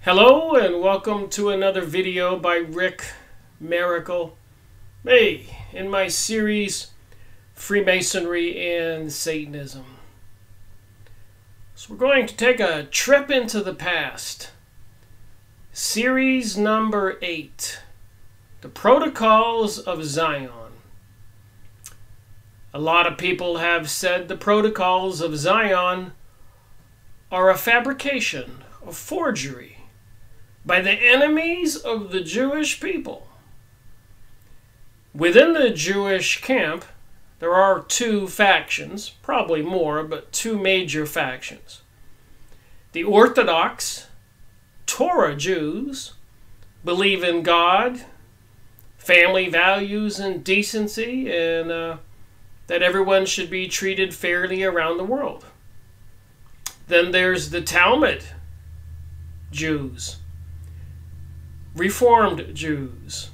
Hello and welcome to another video by Rick Miracle. Hey, in my series Freemasonry and Satanism. So we're going to take a trip into the past. Series number 8. The Protocols of Zion. A lot of people have said the Protocols of Zion are a fabrication, a forgery, by the enemies of the Jewish people. Within the Jewish camp, there are two factions, probably more, but two major factions. The Orthodox Torah Jews believe in God, family values and decency, and that everyone should be treated fairly around the world. Then there's the Talmud Jews, Reformed Jews,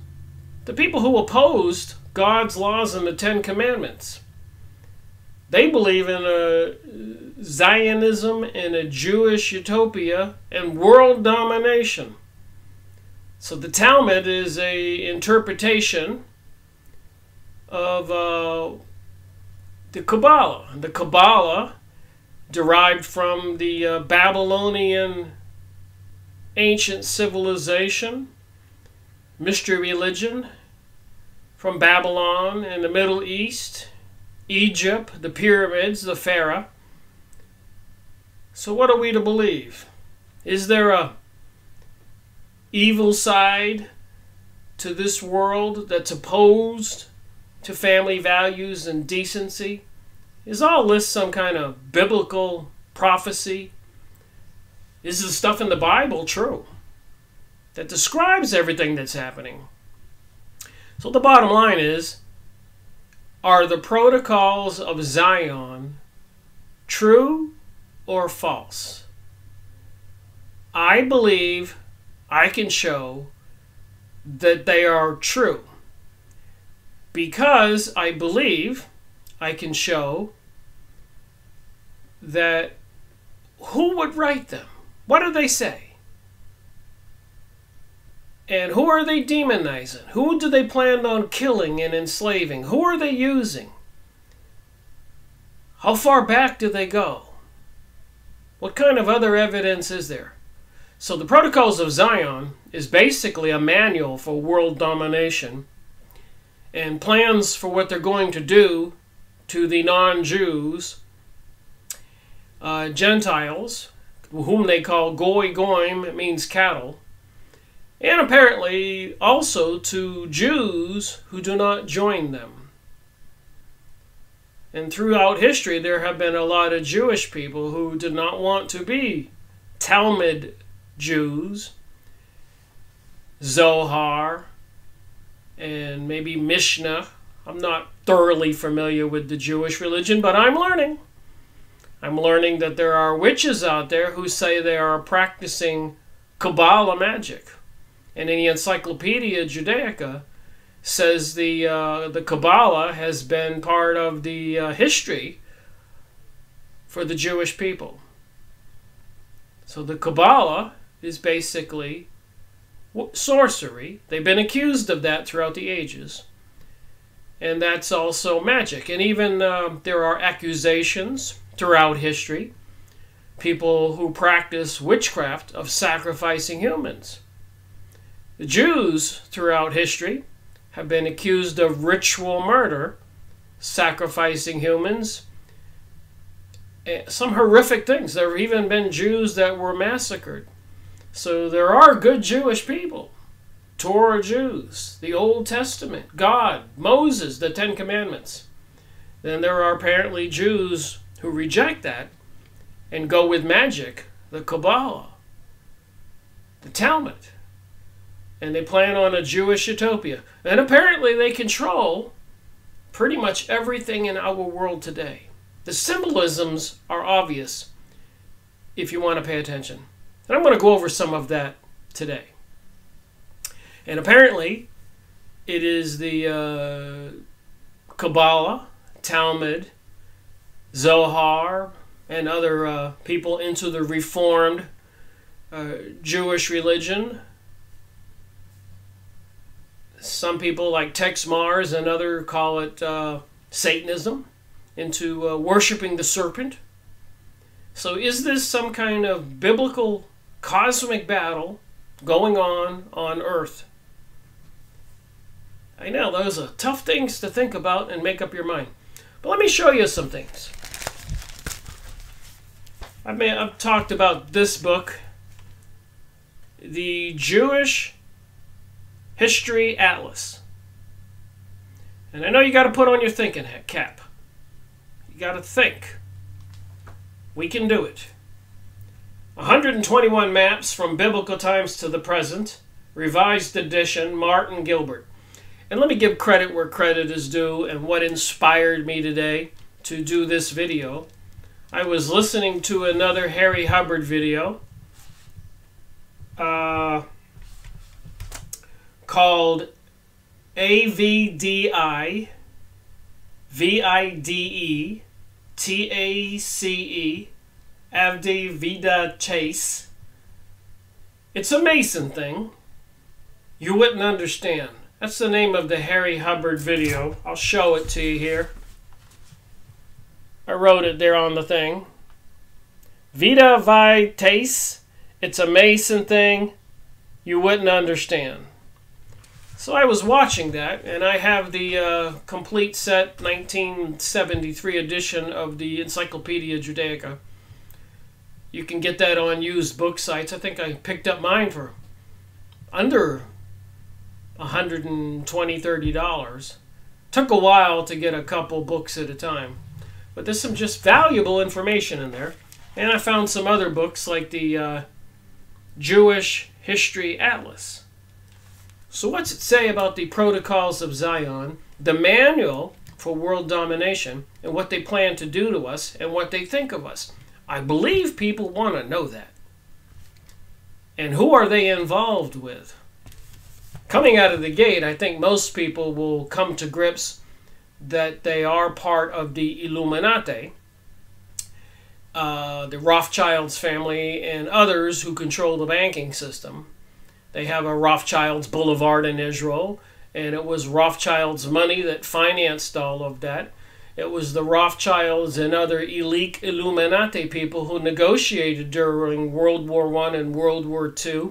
the people who opposed God's laws and the Ten Commandments. They believe in a Zionism and a Jewish utopia and world domination. So the Talmud is an interpretation of the Kabbalah. The Kabbalah derived from the Babylonian ancient civilization, mystery religion from Babylon and the Middle East, Egypt, the pyramids, the Pharaoh. So what are we to believe? Is there a evil side to this world that's opposed to family values and decency? Is all this some kind of biblical prophecy? Is the stuff in the Bible true that describes everything that's happening? So the bottom line is, are the Protocols of Zion true or false? I believe I can show that they are true, because I believe I can show that who would write them? What do they say? And who are they demonizing? Who do they plan on killing and enslaving? Who are they using? How far back do they go? What kind of other evidence is there? So the Protocols of Zion is basically a manual for world domination and plans for what they're going to do to the non-Jews, Gentiles, whom they call goy goyim, it means cattle, and apparently also to Jews who do not join them. And throughout history there have been a lot of Jewish people who did not want to be Talmud Jews, Zohar, and maybe Mishnah. I'm not thoroughly familiar with the Jewish religion, but I'm learning. I'm learning that there are witches out there who say they are practicing Kabbalah magic. And in the Encyclopedia Judaica says the Kabbalah has been part of the history for the Jewish people. So the Kabbalah is basically sorcery. They've been accused of that throughout the ages. And that's also magic. And even there are accusations throughout history, people who practice witchcraft of sacrificing humans. The Jews throughout history have been accused of ritual murder, sacrificing humans, some horrific things. There have even been Jews that were massacred. So there are good Jewish people, Torah Jews, the Old Testament, God, Moses, the Ten Commandments. Then there are apparently Jews who reject that and go with magic, the Kabbalah, the Talmud, and they plan on a Jewish utopia. And apparently they control pretty much everything in our world today. The symbolisms are obvious if you want to pay attention. And I'm going to go over some of that today. And apparently it is the Kabbalah, Talmud, Zohar, and other people into the Reformed Jewish religion. Some people like Tex Mars and others call it Satanism, into worshiping the serpent. So is this some kind of biblical cosmic battle going on Earth? I know, those are tough things to think about and make up your mind. But let me show you some things. I've talked about this book, the Jewish History Atlas. And I know you got to put on your thinking cap. You got to think. We can do it. 121 maps from biblical times to the present. Revised edition, Martin Gilbert. And let me give credit where credit is due and what inspired me today to do this video. I was listening to another Harry Hubbard video called AVDI VIDE TACE Avdi Vida Chase. It's a Mason thing. You wouldn't understand. That's the name of the Harry Hubbard video. I'll show it to you here. I wrote it there on the thing. Vida Vitas. It's a Mason thing. You wouldn't understand. So I was watching that, and I have the complete set 1973 edition of the Encyclopedia Judaica. You can get that on used book sites. I think I picked up mine for under $120, $30. Took a while to get a couple books at a time. But there's some just valuable information in there. And I found some other books like the Jewish History Atlas. So what's it say about the Protocols of Zion, the manual for world domination, and what they plan to do to us and what they think of us? I believe people want to know that. And who are they involved with? Coming out of the gate, I think most people will come to grips that they are part of the Illuminati, the Rothschilds family, and others who control the banking system. They have a Rothschilds Boulevard in Israel, and it was Rothschilds' money that financed all of that. It was the Rothschilds and other elite Illuminati people who negotiated during World War I and World War II,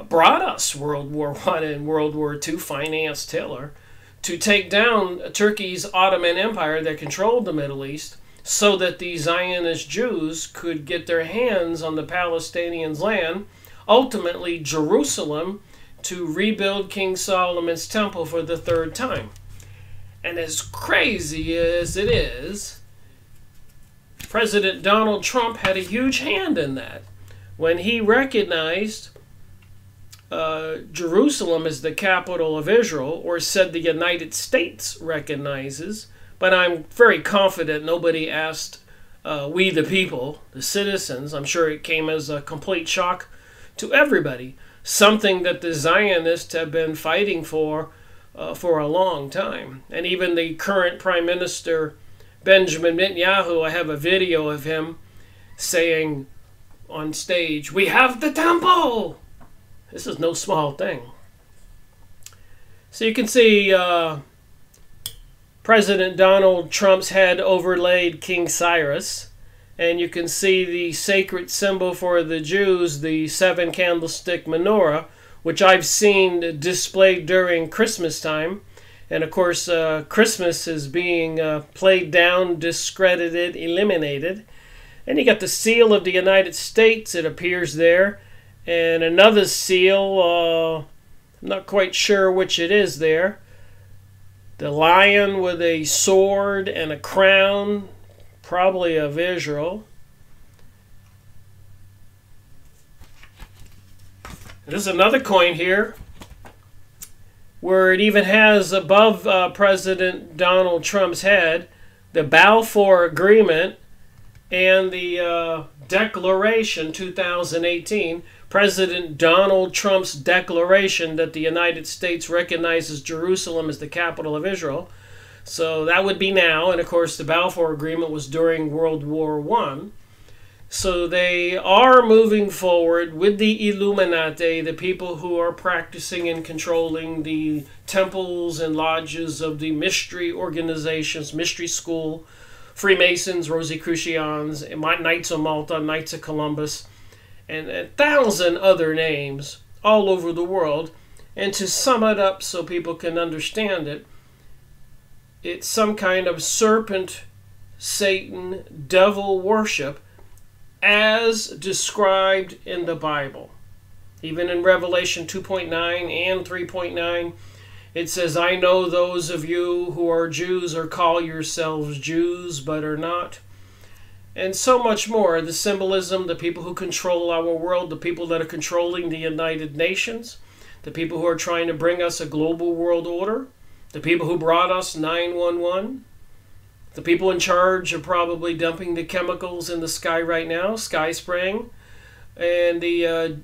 brought us World War I and World War II, financed Hitler, to take down Turkey's Ottoman Empire that controlled the Middle East so that the Zionist Jews could get their hands on the Palestinians' land, ultimately Jerusalem, to rebuild King Solomon's temple for the third time. And as crazy as it is, President Donald Trump had a huge hand in that. When he recognized Jerusalem as the capital of Israel, or said the United States recognizes, but I'm very confident nobody asked we the people, the citizens. I'm sure it came as a complete shock to everybody, something that the Zionists have been fighting for a long time. And even the current Prime Minister, Benjamin Netanyahu, I have a video of him saying on stage, "We have the temple!" This is no small thing. So you can see President Donald Trump's head overlaid King Cyrus. And you can see the sacred symbol for the Jews, the 7-candlestick menorah, which I've seen displayed during Christmas time. And of course, Christmas is being played down, discredited, eliminated. And you got the seal of the United States, it appears there. And another seal, I'm not quite sure which it is there. The lion with a sword and a crown, probably of Israel. There's another coin here where it even has above President Donald Trump's head the Balfour Agreement and the Declaration 2018, President Donald Trump's declaration that the United States recognizes Jerusalem as the capital of Israel. So that would be now, and of course the Balfour Agreement was during World War I. So they are moving forward with the Illuminati, the people who are practicing and controlling the temples and lodges of the mystery organizations, mystery school, Freemasons, Rosicrucians, Knights of Malta, Knights of Columbus, and 1,000 other names all over the world. And to sum it up so people can understand it, it's some kind of serpent, Satan, devil worship as described in the Bible. Even in Revelation 2.9 and 3.9, it says, I know those of you who are Jews or call yourselves Jews but are not. And so much more. The symbolism, the people who control our world, the people that are controlling the United Nations, the people who are trying to bring us a global world order, the people who brought us 911, the people in charge of probably dumping the chemicals in the sky right now, sky spraying, and the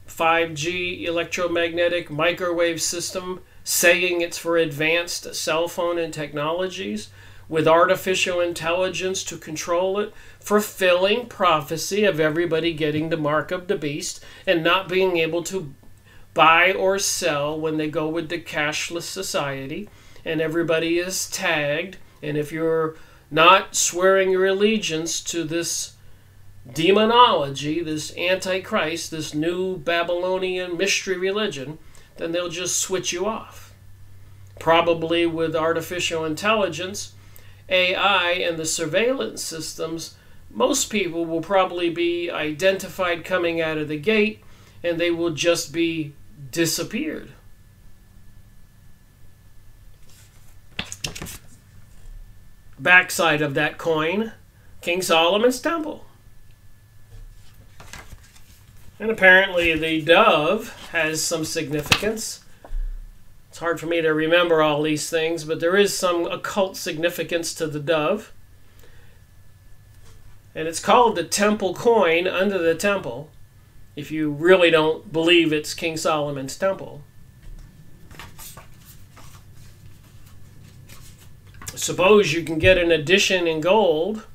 5G electromagnetic microwave system saying it's for advanced cell phone and technologies with artificial intelligence to control it, fulfilling prophecy of everybody getting the mark of the beast and not being able to buy or sell when they go with the cashless society, and everybody is tagged. And if you're not swearing your allegiance to this demonology, this antichrist, this new Babylonian mystery religion, then they'll just switch you off. Probably with artificial intelligence, AI, and the surveillance systems, most people will probably be identified coming out of the gate, and they will just be disappeared. Backside of that coin, King Solomon's temple. And apparently the dove has some significance. It's hard for me to remember all these things, but there is some occult significance to the dove. And it's called the temple coin under the temple, if you really don't believe it's King Solomon's temple. Suppose you can get an edition in gold.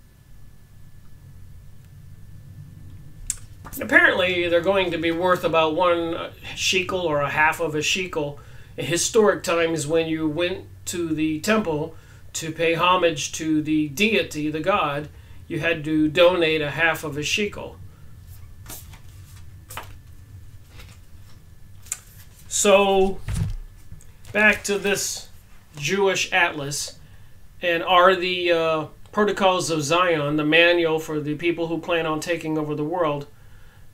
Apparently, they're going to be worth about 1 shekel or a half of a shekel. In historic times, when you went to the temple to pay homage to the deity, the god, you had to donate a half of a shekel. So, back to this Jewish atlas. And are the Protocols of Zion, the manual for the people who plan on taking over the world,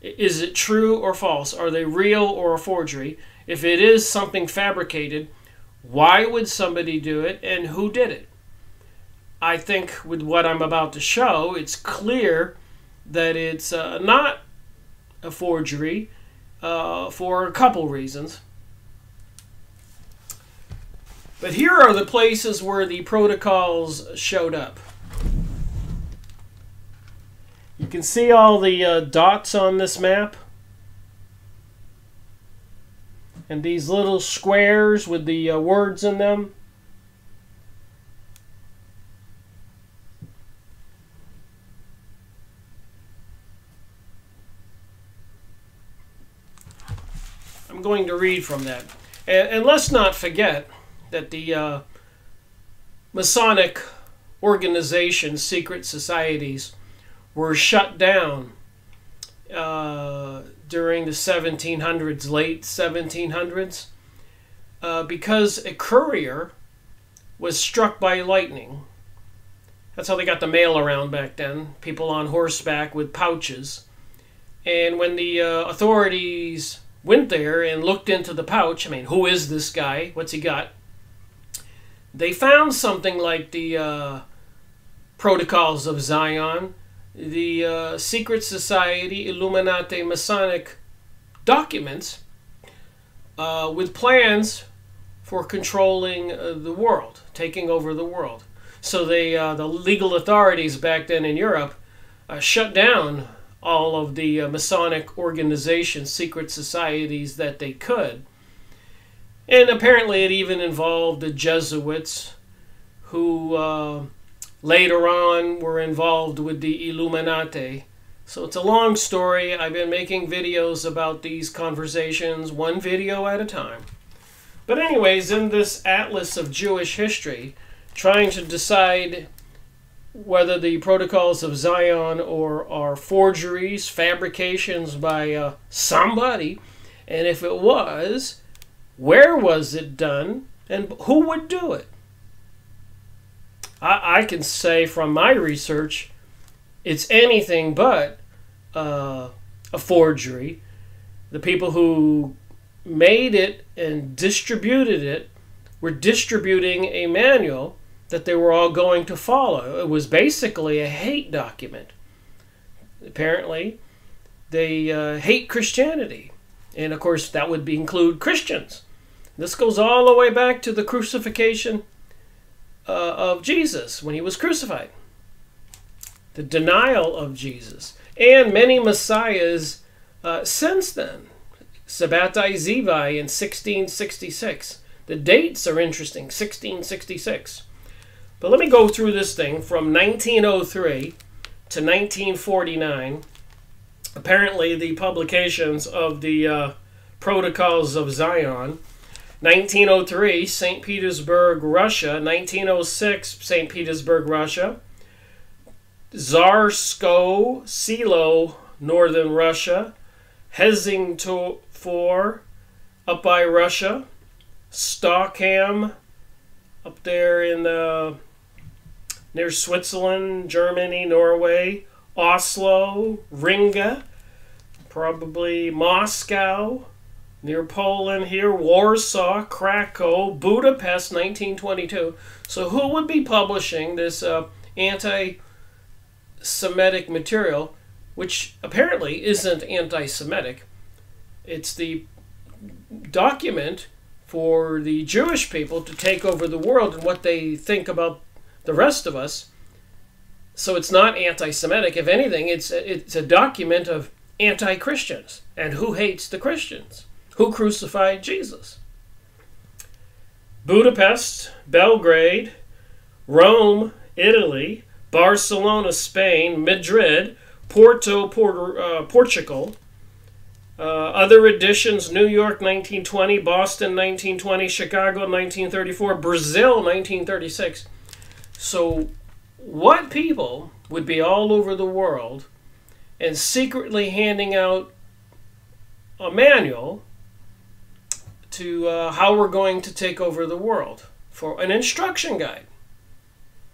is it true or false? Are they real or a forgery? If it is something fabricated, why would somebody do it and who did it? I think with what I'm about to show, it's clear that it's not a forgery for a couple reasons. But here are the places where the protocols showed up. You can see all the dots on this map. And these little squares with the words in them. I'm going to read from that. And let's not forget that the Masonic organizations, secret societies, were shut down during the 1700s, late 1700s, because a courier was struck by lightning. That's how they got the mail around back then, people on horseback with pouches. And when the authorities went there and looked into the pouch, I mean, who is this guy? What's he got? They found something like the Protocols of Zion, the Secret Society, Illuminati, Masonic documents with plans for controlling the world, taking over the world. So they, the legal authorities back then in Europe shut down all of the Masonic organizations, secret societies that they could. And apparently it even involved the Jesuits, who later on were involved with the Illuminati So it's a long story. I've been making videos about these conversations, one video at a time. But anyways, in this atlas of Jewish history, trying to decide whether the protocols of Zion are forgeries, fabrications by somebody, and if it was, where was it done, and who would do it? I can say from my research, it's anything but a forgery. The people who made it and distributed it were distributing a manual that they were all going to follow. It was basically a hate document. Apparently, they hate Christianity. And of course, that would include Christians. This goes all the way back to the crucifixion of Jesus when he was crucified. The denial of Jesus. And many messiahs since then. Sabbatai Zivi in 1666. The dates are interesting, 1666. But let me go through this thing from 1903 to 1949. Apparently the publications of the Protocols of Zion. 1903, St. Petersburg, Russia. 1906, St. Petersburg, Russia. Tsarskoye Selo, northern Russia. Helsingfors, up by Russia. Stockholm, up there in near Switzerland, Germany, Norway. Oslo, Riga, probably Moscow, near Poland here. Warsaw, Krakow, Budapest, 1922. So who would be publishing this anti-Semitic material, which apparently isn't anti-Semitic? It's the document for the Jewish people to take over the world and what they think about the rest of us. So it's not anti-Semitic. If anything, it's a document of anti-Christians and who hates the Christians, who crucified Jesus. Budapest, Belgrade, Rome, Italy, Barcelona, Spain, Madrid, Porto, Portugal. Other editions: New York, 1920, Boston, 1920, Chicago, 1934, Brazil, 1936. So what people would be all over the world and secretly handing out a manual to how we're going to take over the world, for an instruction guide?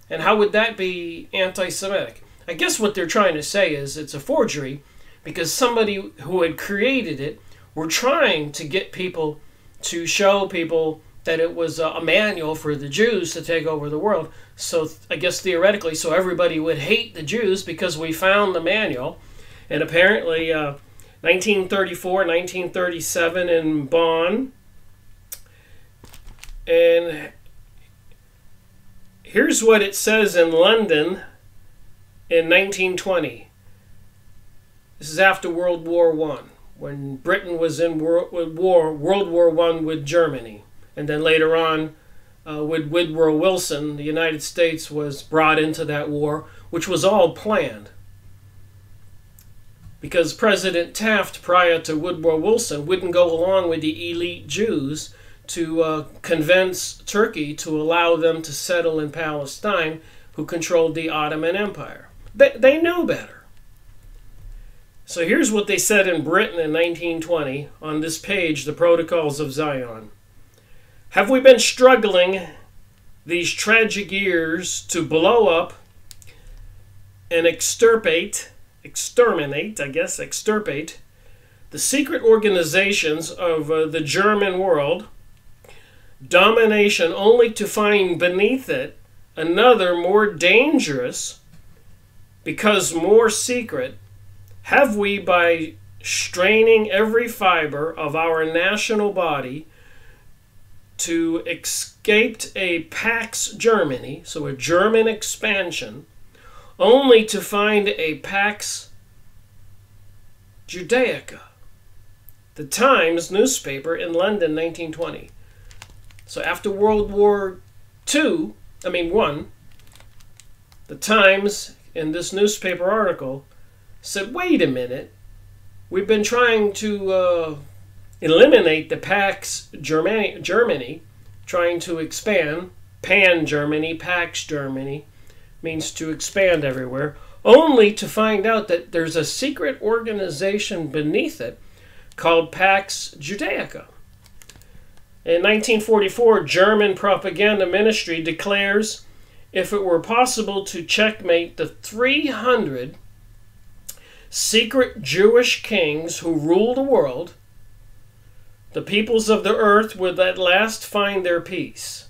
And how would that be anti-Semitic? I guess what they're trying to say is it's a forgery because somebody who had created it were trying to get people to show people that it was a manual for the Jews to take over the world. So I guess theoretically, so everybody would hate the Jews because we found the manual. And apparently 1934, 1937 in Bonn. And here's what it says in London in 1920. This is after World War I, when Britain was in World War I with Germany. And then later on, with Woodrow Wilson, the United States was brought into that war, which was all planned. Because President Taft, prior to Woodrow Wilson, wouldn't go along with the elite Jews to convince Turkey to allow them to settle in Palestine, who controlled the Ottoman Empire. They knew better. So here's what they said in Britain in 1920 on this page, the Protocols of Zion. Have we been struggling these tragic years to blow up and extirpate the secret organizations of the German world, domination, only to find beneath it another more dangerous, because more secret? Have we, by straining every fiber of our national body to escape a Pax Germany, so a German expansion, only to find a Pax Judaica? The Times newspaper in London, 1920. So after World War I, the Times, in this newspaper article, said, wait a minute, we've been trying to eliminate the Pax Germany, trying to expand, Pan-Germany, Pax Germany, means to expand everywhere, only to find out that there's a secret organization beneath it called Pax Judaica. In 1944, German propaganda ministry declares if it were possible to checkmate the 300 secret Jewish kings who rule the world, the peoples of the earth would at last find their peace.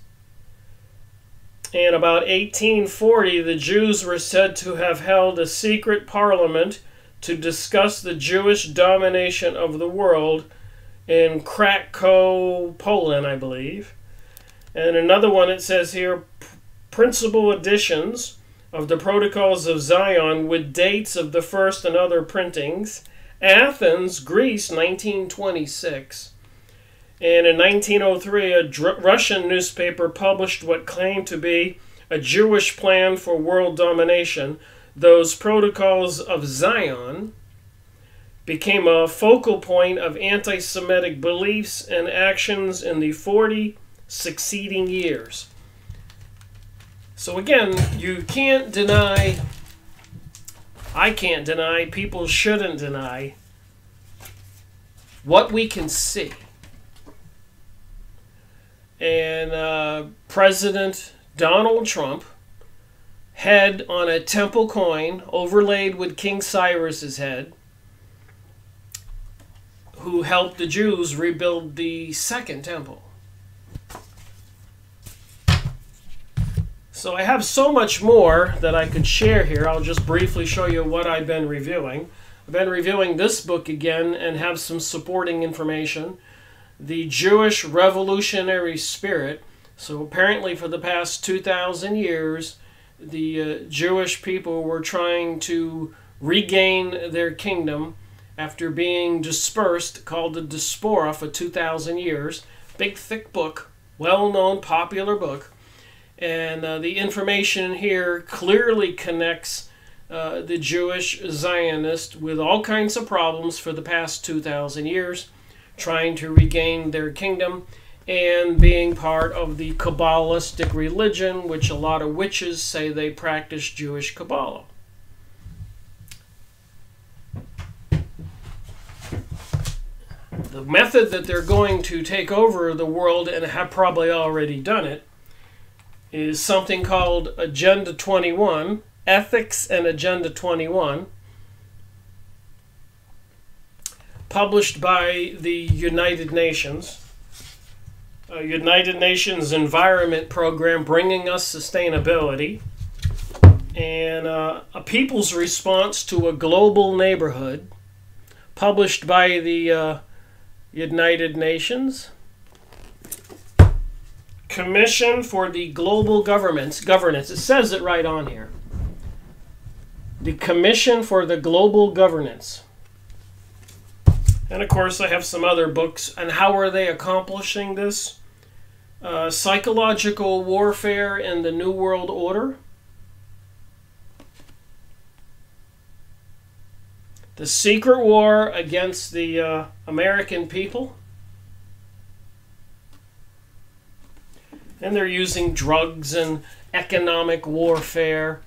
In about 1840, the Jews were said to have held a secret parliament to discuss the Jewish domination of the world in Krakow, Poland, I believe. And another one, it says here, principal editions of the Protocols of Zion with dates of the first and other printings. Athens, Greece, 1926. And in 1903, a Russian newspaper published what claimed to be a Jewish plan for world domination. Those Protocols of Zion became a focal point of anti-Semitic beliefs and actions in the 40 succeeding years. So again, you can't deny, I can't deny, people shouldn't deny what we can see. And President Donald Trump, head on a temple coin overlaid with King Cyrus's head, who helped the Jews rebuild the second temple. So I have so much more that I could share here. I'll just briefly show you what I've been reviewing. I've been reviewing this book again and have some supporting information. The Jewish Revolutionary Spirit. So apparently for the past 2,000 years, the Jewish people were trying to regain their kingdom after being dispersed, called the Diaspora, for 2,000 years. Big, thick book, well-known, popular book. And the information here clearly connects the Jewish Zionist with all kinds of problems for the past 2,000 years, trying to regain their kingdom and being part of the Kabbalistic religion, which a lot of witches say they practice Jewish Kabbalah. The method that they're going to take over the world, and have probably already done it, is something called Agenda 21, Ethics and Agenda 21, published by the United Nations. United Nations Environment Program, bringing us sustainability, and a people's response to a global neighborhood, published by the United Nations. Commission for the Global Governance. It says it right on here. The Commission for the Global Governance. And of course I have some other books. And how are they accomplishing this? Psychological Warfare in the New World Order. The Secret War Against the American People. And they're using drugs and economic warfare.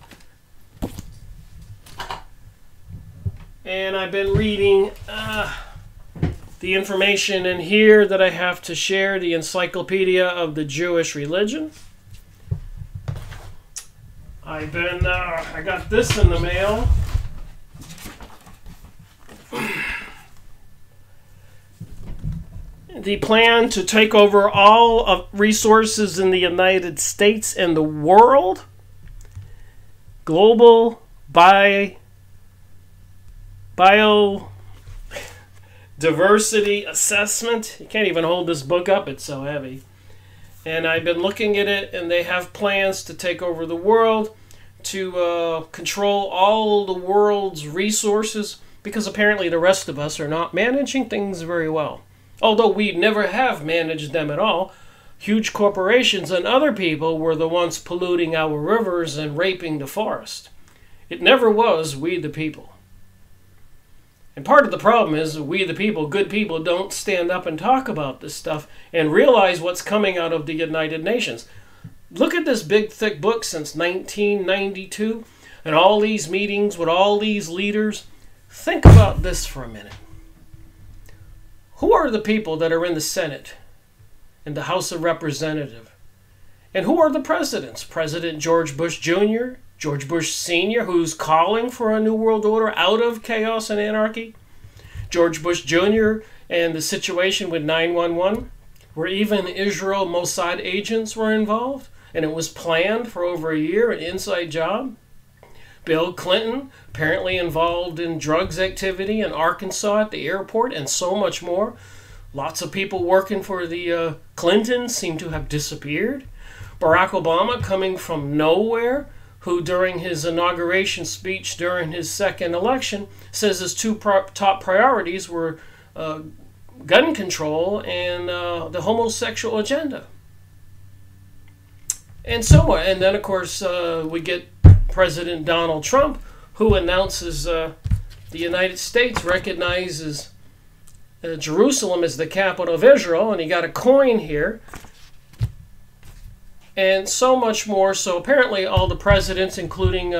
And I've been reading the information in here that I have to share, the Encyclopedia of the Jewish Religion. I got this in the mail. The plan to take over all of resources in the United States and the world. Global Biodiversity Assessment. You can't even hold this book up, it's so heavy. And I've been looking at it, and they have plans to take over the world, to control all the world's resources, because apparently the rest of us are not managing things very well. Although we never have managed them at all. Huge corporations and other people were the ones polluting our rivers and raping the forest. It never was we the people. And part of the problem is we, the people, good people, don't stand up and talk about this stuff and realize what's coming out of the United Nations. Look at this big, thick book since 1992 and all these meetings with all these leaders. Think about this for a minute. Who are the people that are in the Senate and the House of Representatives? And who are the presidents? President George Bush Jr., George Bush Sr., who's calling for a new world order out of chaos and anarchy. George Bush Jr. and the situation with 9/11, where even Israel Mossad agents were involved, and it was planned for over a year, an inside job. Bill Clinton, apparently involved in drugs activity in Arkansas at the airport, and so much more. Lots of people working for the Clintons seem to have disappeared. Barack Obama, coming from nowhere, who during his inauguration speech during his second election says his two top priorities were gun control and the homosexual agenda. And so on. And then, of course, we get President Donald Trump, who announces the United States recognizes Jerusalem as the capital of Israel, and he got a coin here. And so much more. So apparently all the presidents, including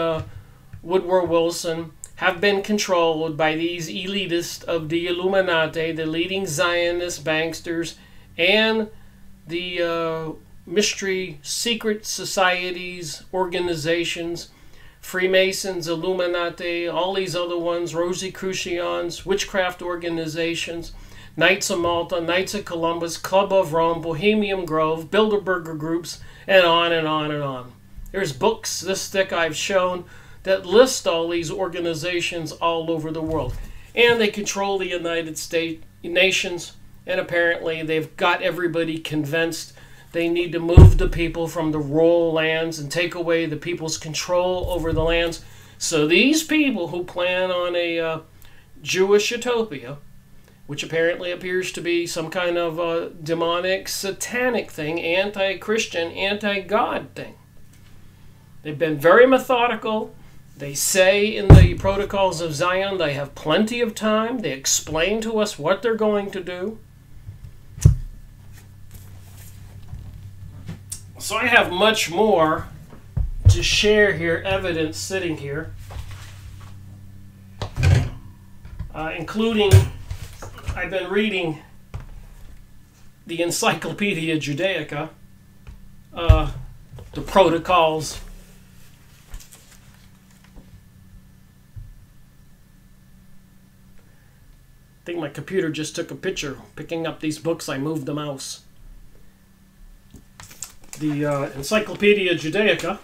Woodrow Wilson, have been controlled by these elitists of the Illuminati, the leading Zionist banksters, and the mystery secret societies, organizations, Freemasons, Illuminati, all these other ones, Rosicrucians, witchcraft organizations, Knights of Malta, Knights of Columbus, Club of Rome, Bohemian Grove, Bilderberger groups, and on and on and on. There's books this thick I've shown that list all these organizations all over the world. And they control the United States nations, and apparently they've got everybody convinced they need to move the people from the rural lands and take away the people's control over the lands. So these people who plan on a Jewish utopia, which apparently appears to be some kind of demonic, satanic thing, anti-Christian, anti-God thing. They've been very methodical. They say in the Protocols of Zion they have plenty of time. They explain to us what they're going to do. So I have much more to share here, evidence sitting here, including I've been reading the Encyclopedia Judaica, the Protocols. I think my computer just took a picture picking up these books. I moved the mouse. The Encyclopedia Judaica.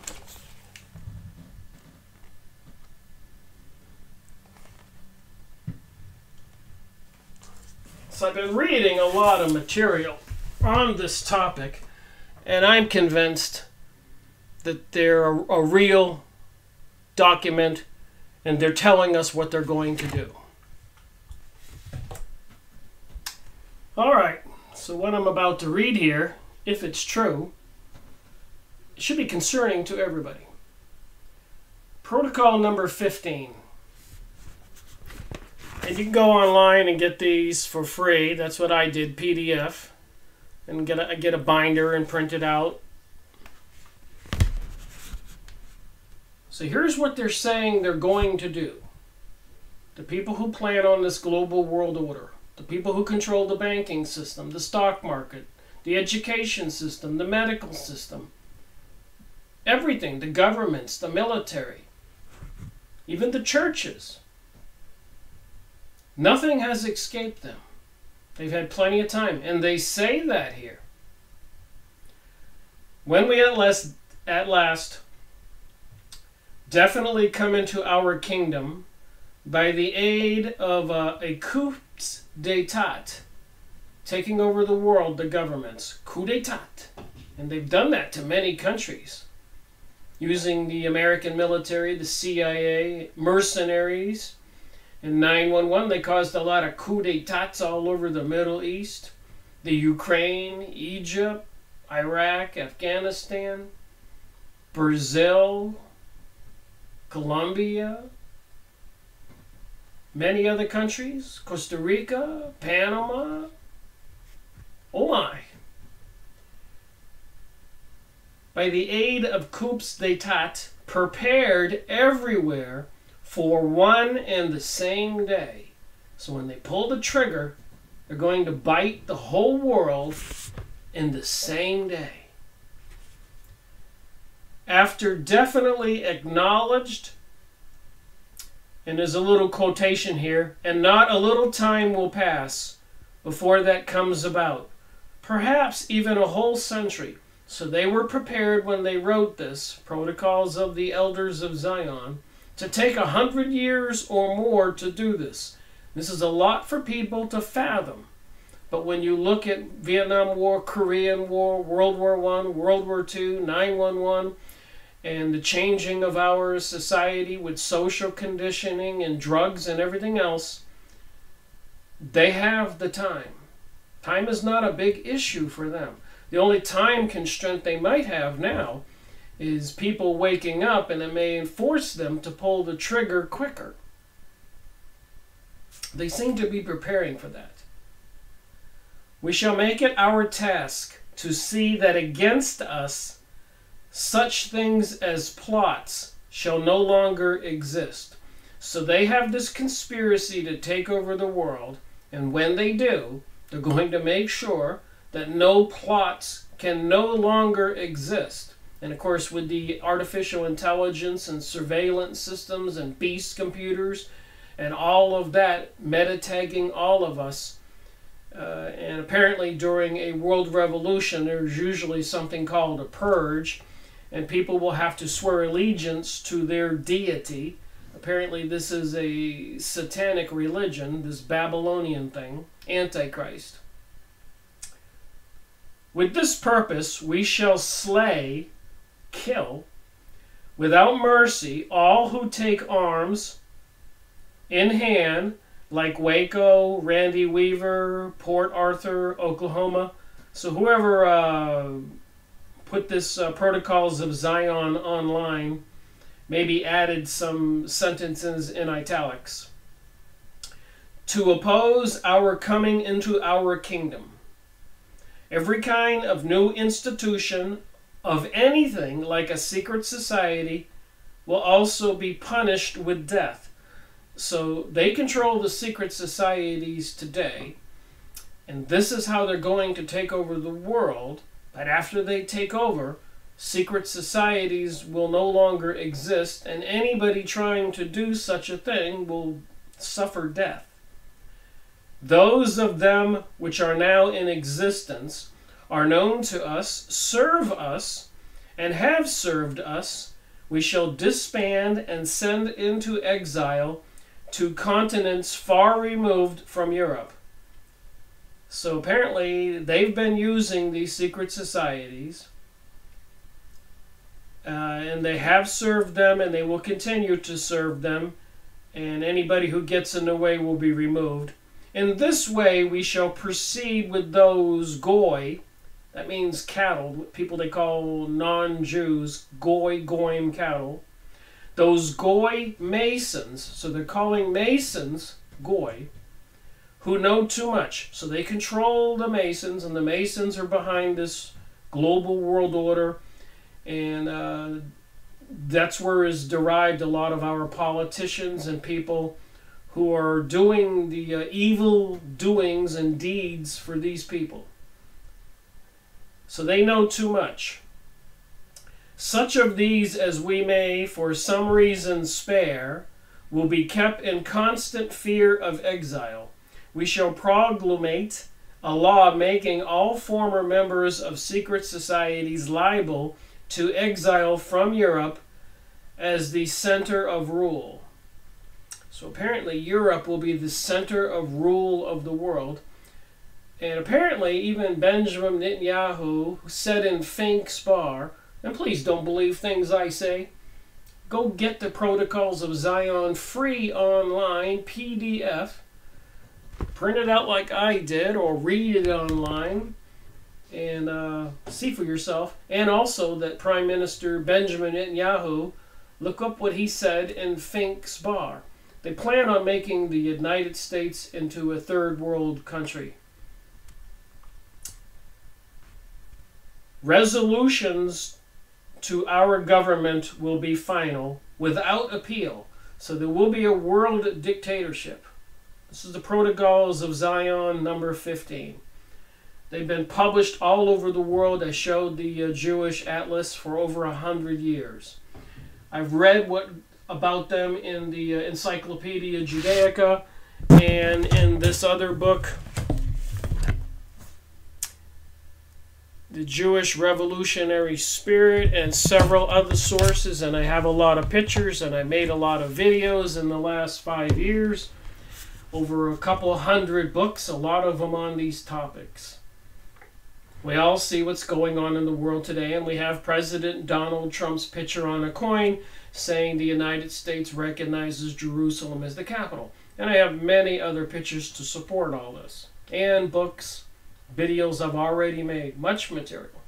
So I've been reading a lot of material on this topic, and I'm convinced that they're a real document, and they're telling us what they're going to do. All right, so what I'm about to read here, if it's true, it should be concerning to everybody. Protocol number 15. And you can go online and get these for free. That's what I did, PDF. And get a binder and print it out. So here's what they're saying they're going to do. The people who plan on this global world order, the people who control the banking system, the stock market, the education system, the medical system, everything, the governments, the military, even the churches. Nothing has escaped them. They've had plenty of time, and they say that here. When we at last definitely come into our kingdom by the aid of a coup d'etat, taking over the world, the governments, coup d'etat, and they've done that to many countries, using the American military, the CIA, mercenaries. In 9/11, they caused a lot of coup d'etats all over the Middle East, the Ukraine, Egypt, Iraq, Afghanistan, Brazil, Colombia, Many other countries, Costa Rica, Panama, oh my. By the aid of coups d'état, prepared everywhere for one and the same day. So when they pull the trigger, they're going to bite the whole world in the same day. After definitely acknowledged, and there's a little quotation here, and not a little time will pass before that comes about, perhaps even a whole century. So they were prepared when they wrote this, Protocols of the Elders of Zion, to take 100 years or more to do this. This is a lot for people to fathom. But when you look at Vietnam War, Korean War, World War I, World War II, 9/11, and the changing of our society with social conditioning and drugs and everything else, they have the time. Time is not a big issue for them. The only time constraint they might have now is people waking up, and it may force them to pull the trigger quicker. They seem to be preparing for that. We shall make it our task to see that against us such things as plots shall no longer exist. So they have this conspiracy to take over the world, and when they do, they're going to make sure that no plots can no longer exist. And of course, with the artificial intelligence and surveillance systems and beast computers and all of that meta-tagging all of us, and apparently during a world revolution, there's usually something called a purge, and people will have to swear allegiance to their deity. Apparently this is a satanic religion, this Babylonian thing, Antichrist. With this purpose, we shall slay, kill, without mercy, all who take arms in hand, like Waco, Randy Weaver, Port Arthur, Oklahoma. So whoever put this Protocols of Zion online maybe added some sentences in italics. To oppose our coming into our kingdom. Every kind of new institution of anything like a secret society will also be punished with death. So they control the secret societies today, and this is how they're going to take over the world. But after they take over, secret societies will no longer exist, and anybody trying to do such a thing will suffer death. Those of them which are now in existence are known to us, serve us, and have served us. We shall disband and send into exile to continents far removed from Europe. So apparently they've been using these secret societies, and they have served them, and they will continue to serve them, and anybody who gets in the way will be removed. In this way we shall proceed with those goy, that means cattle, people they call non-Jews, goy, goyim cattle. Those goy masons, so they're calling masons goy, who know too much. So they control the masons, and the masons are behind this global world order, and that's where is derived a lot of our politicians and people who are doing the evil doings and deeds for these people. So they know too much. Such of these as we may for some reason spare will be kept in constant fear of exile. We shall promulgate a law making all former members of secret societies liable to exile from Europe as the center of rule. So apparently Europe will be the center of rule of the world. And apparently even Benjamin Netanyahu said in Fink's Bar, and please don't believe things I say, go get the Protocols of Zion free online PDF, print it out like I did, or read it online, and see for yourself. And also that Prime Minister Benjamin Netanyahu, look up what he said in Fink's Bar. They plan on making the United States into a third world country. Resolutions to our government will be final without appeal. So there will be a world dictatorship. This is the Protocols of Zion number 15. They've been published all over the world. I showed the Jewish Atlas for over 100 years. I've read about them in the Encyclopedia Judaica and in this other book, The Jewish Revolutionary Spirit, and several other sources, and I have a lot of pictures, and I made a lot of videos in the last 5 years, over a couple hundred books, a lot of them on these topics. We all see what's going on in the world today, and we have President Donald Trump's picture on a coin saying the United States recognizes Jerusalem as the capital. And I have many other pictures to support all this, and books, videos I've already made, much material.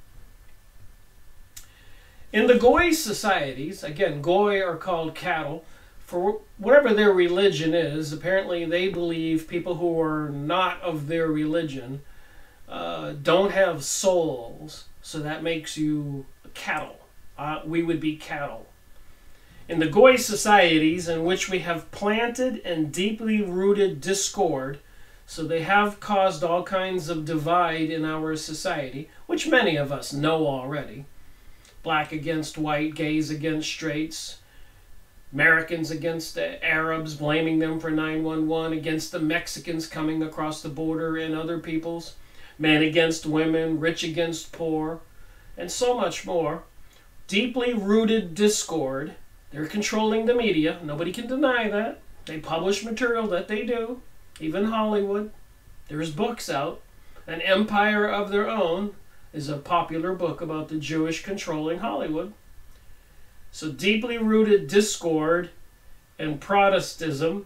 In the Goy societies, again, Goy are called cattle, for whatever their religion is. Apparently they believe people who are not of their religion don't have souls, so that makes you cattle. We would be cattle. In the Goy societies, in which we have planted and deeply rooted discord, so they have caused all kinds of divide in our society, which many of us know already. Black against white, gays against straights, Americans against the Arabs, blaming them for 9/11, against the Mexicans coming across the border and other peoples, men against women, rich against poor, and so much more. Deeply rooted discord. They're controlling the media. Nobody can deny that. They publish material that they do. Even Hollywood. There's books out. An Empire of Their Own is a popular book about the Jewish controlling Hollywood. So deeply rooted discord and Protestantism.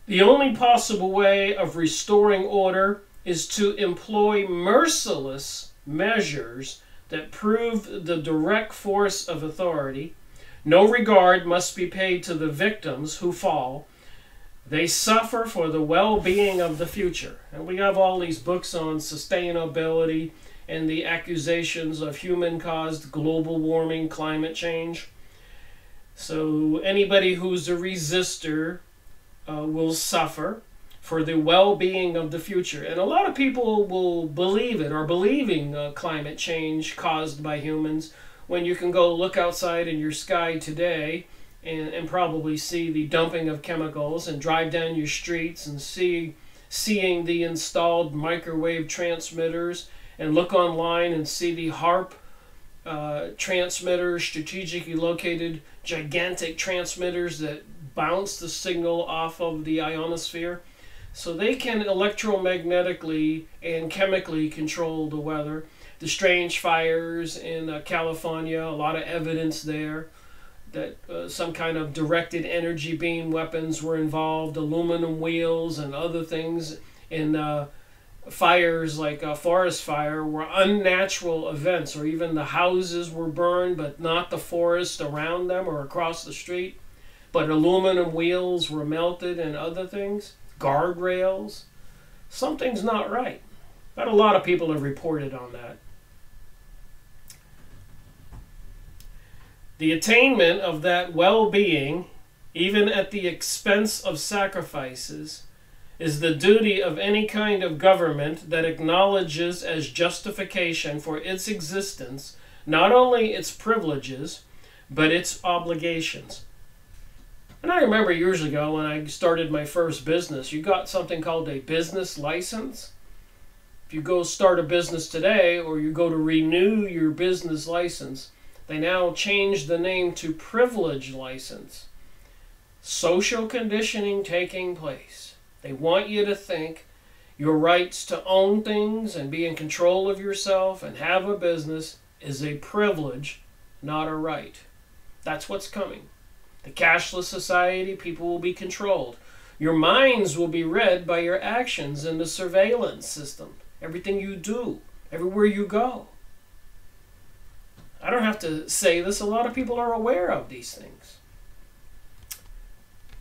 The only possible way of restoring order is to employ merciless measures that prove the direct force of authority. No regard must be paid to the victims who fall. They suffer for the well-being of the future. And we have all these books on sustainability and the accusations of human-caused global warming, climate change. So anybody who's a resistor will suffer for the well-being of the future. And a lot of people will believe it, or believing climate change caused by humans, when you can go look outside in your sky today and probably see the dumping of chemicals, and drive down your streets and seeing the installed microwave transmitters, and look online and see the HARP transmitters, strategically located gigantic transmitters that bounce the signal off of the ionosphere. So they can electromagnetically and chemically control the weather. The strange fires in California, a lot of evidence there that some kind of directed energy beam weapons were involved, aluminum wheels and other things in fires like a forest fire were unnatural events, or even the houses were burned but not the forest around them or across the street, but aluminum wheels were melted and other things, guardrails. Something's not right. But a lot of people have reported on that. The attainment of that well-being, even at the expense of sacrifices, is the duty of any kind of government that acknowledges as justification for its existence not only its privileges, but its obligations. And I remember years ago when I started my first business, you got something called a business license. If you go start a business today, or you go to renew your business license, they now changed the name to privilege license. Social conditioning taking place. They want you to think your rights to own things and be in control of yourself and have a business is a privilege, not a right. That's what's coming. The cashless society, people will be controlled. Your minds will be read by your actions in the surveillance system. Everything you do, everywhere you go. I don't have to say this. A lot of people are aware of these things.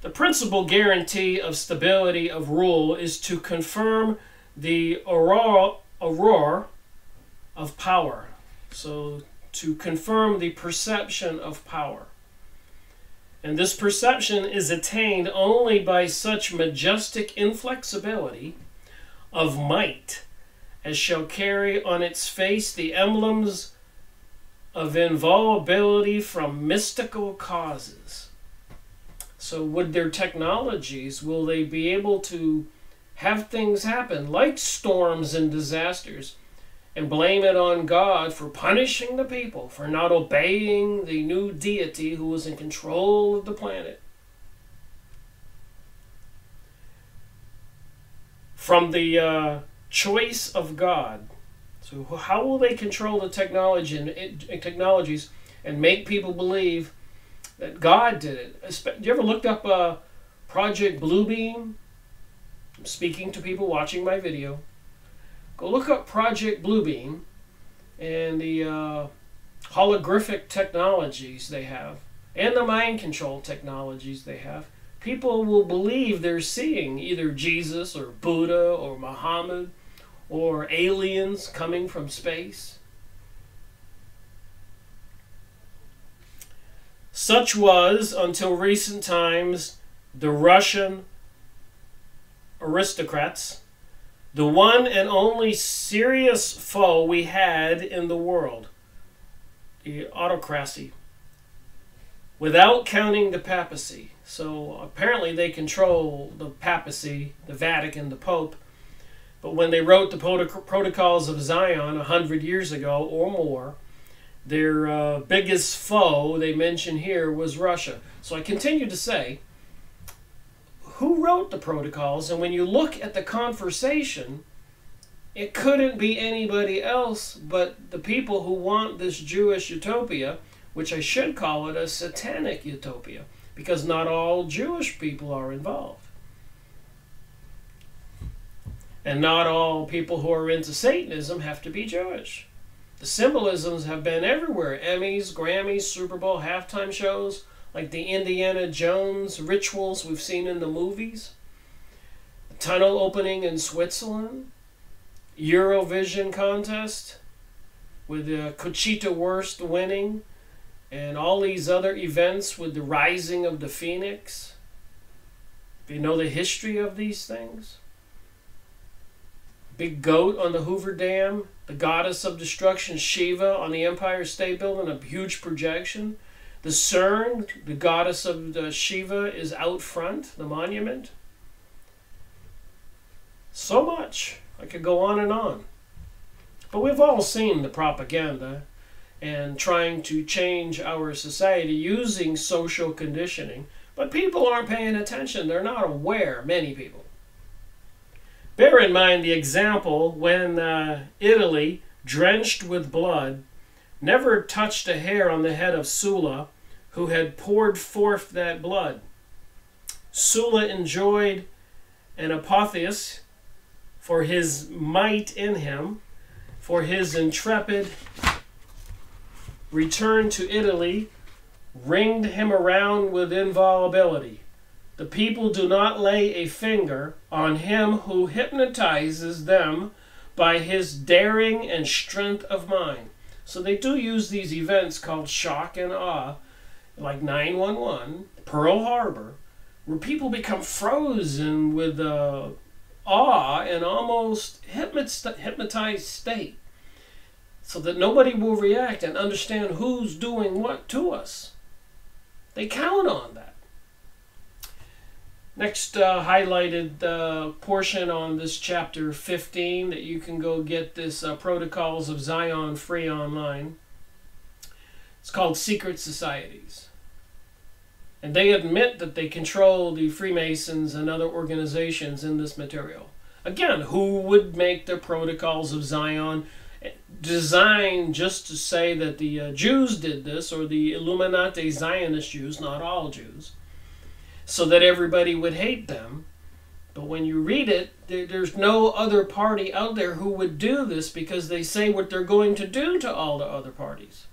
The principal guarantee of stability of rule is to confirm the aurora of power. So to confirm the perception of power. And this perception is attained only by such majestic inflexibility of might as shall carry on its face the emblems of inviolability from mystical causes. So with their technologies, will they be able to have things happen like storms and disasters and blame it on God for punishing the people for not obeying the new deity who was in control of the planet? From the choice of God. So how will they control the technology and technologies and make people believe that God did it? You ever looked up Project Bluebeam? I'm speaking to people watching my video. Go look up Project Bluebeam and the holographic technologies they have and the mind control technologies they have. People will believe they're seeing either Jesus or Buddha or Muhammad or aliens coming from space. Such was, until recent times, the Russian aristocrats, the one and only serious foe we had in the world, the autocracy, without counting the papacy. So apparently they control the papacy, the Vatican, the Pope. But when they wrote the Protocols of Zion 100 years ago or more, their biggest foe they mention here was Russia. So I continue to say, who wrote the protocols? And when you look at the conversation, it couldn't be anybody else but the people who want this Jewish utopia, which I should call it a satanic utopia, because not all Jewish people are involved. And not all people who are into Satanism have to be Jewish. The symbolisms have been everywhere. Emmys, Grammys, Super Bowl halftime shows, like the Indiana Jones rituals we've seen in the movies. The tunnel opening in Switzerland. Eurovision contest with the Conchita Wurst winning. And all these other events with the rising of the phoenix. Do you know the history of these things? Big goat on the Hoover Dam, the goddess of destruction, Shiva, on the Empire State Building, a huge projection. The CERN, the goddess of the Shiva, is out front, the monument. So much. I could go on and on. But we've all seen the propaganda and trying to change our society using social conditioning. But people aren't paying attention. They're not aware, many people. Bear in mind the example when Italy, drenched with blood, never touched a hair on the head of Sulla, who had poured forth that blood. Sulla enjoyed an apotheosis for his might in him, for his intrepid return to Italy, ringed him around with inviolability. The people do not lay a finger on him who hypnotizes them by his daring and strength of mind. So they do use these events called shock and awe, like 9/11, Pearl Harbor, where people become frozen with awe and almost hypnotized state, so that nobody will react and understand who's doing what to us. They count on that. Next highlighted portion on this chapter 15 that you can go get this Protocols of Zion free online. It's called Secret Societies. And they admit that they control the Freemasons and other organizations in this material. Again, who would make the Protocols of Zion designed just to say that the Jews did this, or the Illuminati Zionist Jews, not all Jews, so that everybody would hate them. But when you read it, there's no other party out there who would do this, because they say what they're going to do to all the other parties.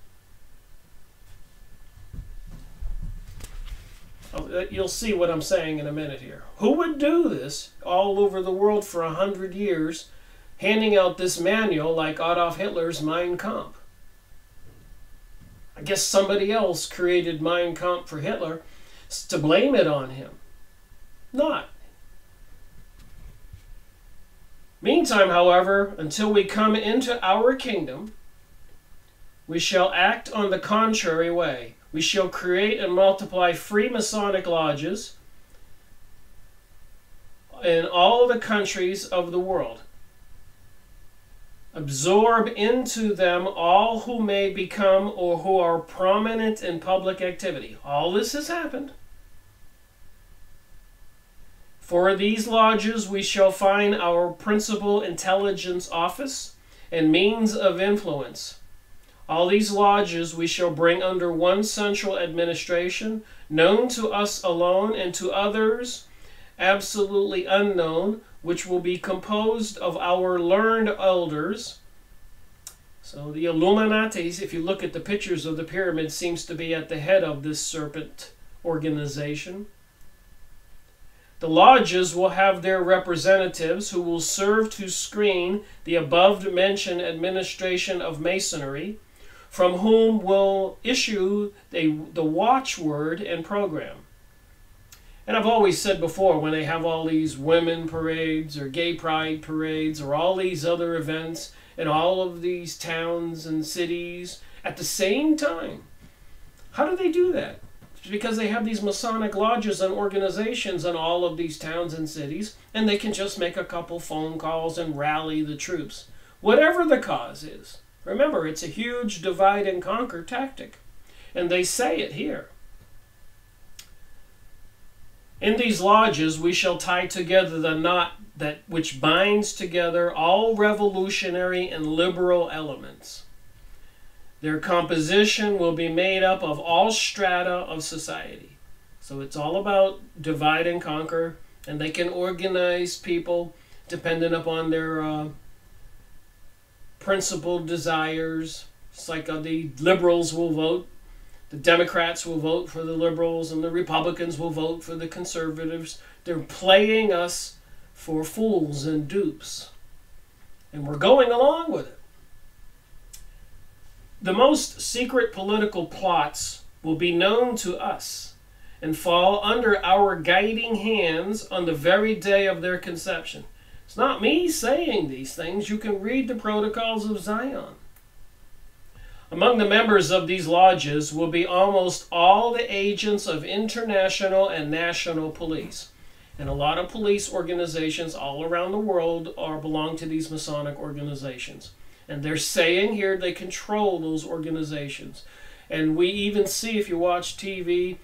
You'll see what I'm saying in a minute here. Who would do this all over the world for 100 years, handing out this manual like Adolf Hitler's Mein Kampf? I guess somebody else created Mein Kampf for Hitler to blame it on him. Not. Meantime, however, until we come into our kingdom, we shall act on the contrary way. We shall create and multiply Freemasonic lodges in all the countries of the world. Absorb into them all who may become or who are prominent in public activity. All this has happened. For these lodges we shall find our principal intelligence office and means of influence. All these lodges we shall bring under one central administration, known to us alone and to others absolutely unknown, which will be composed of our learned elders. So the Illuminati, if you look at the pictures of the pyramid, seems to be at the head of this serpent organization. The lodges will have their representatives who will serve to screen the above-mentioned administration of Masonry, from whom will issue the watchword and program. And I've always said before, when they have all these women parades or gay pride parades or all these other events in all of these towns and cities at the same time, how do they do that? It's because they have these Masonic lodges and organizations in all of these towns and cities, and they can just make a couple phone calls and rally the troops, whatever the cause is. Remember, it's a huge divide and conquer tactic, and they say it here. In these lodges we shall tie together the knot that which binds together all revolutionary and liberal elements. Their composition will be made up of all strata of society. So it's all about divide and conquer, and they can organize people dependent upon their principled desires. It's like the liberals will vote, the Democrats will vote for the liberals, and the Republicans will vote for the conservatives. They're playing us for fools and dupes, and we're going along with it. The most secret political plots will be known to us and fall under our guiding hands on the very day of their conception. It's not me saying these things. You can read the Protocols of Zion. Among the members of these lodges will be almost all the agents of international and national police. And a lot of police organizations all around the world belong to these Masonic organizations. And they're saying here they control those organizations. And we even see, if you watch TV,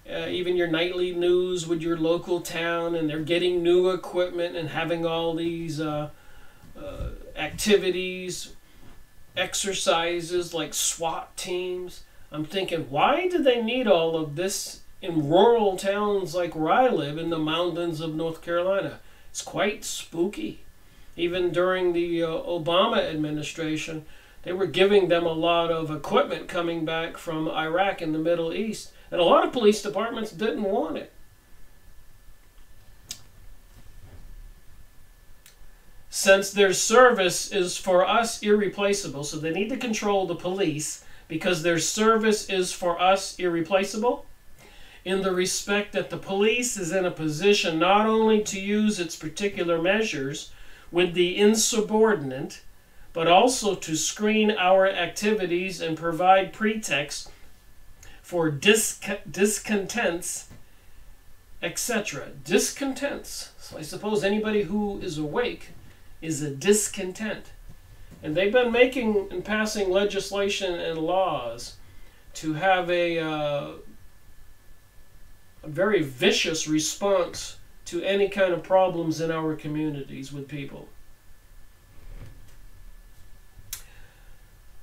even your nightly news with your local town, and they're getting new equipment and having all these activities, exercises like SWAT teams. I'm thinking, why do they need all of this in rural towns like where I live in the mountains of North Carolina? It's quite spooky. Even during the Obama administration, they were giving them a lot of equipment coming back from Iraq and the Middle East. And a lot of police departments didn't want it. Since their service is for us irreplaceable, so they need to control the police because their service is for us irreplaceable, in the respect that the police is in a position not only to use its particular measures with the insubordinate, but also to screen our activities and provide pretext for discontents, etc. Discontents. So I suppose anybody who is awake is a discontent. And they've been making and passing legislation and laws to have a very vicious response to any kind of problems in our communities with people.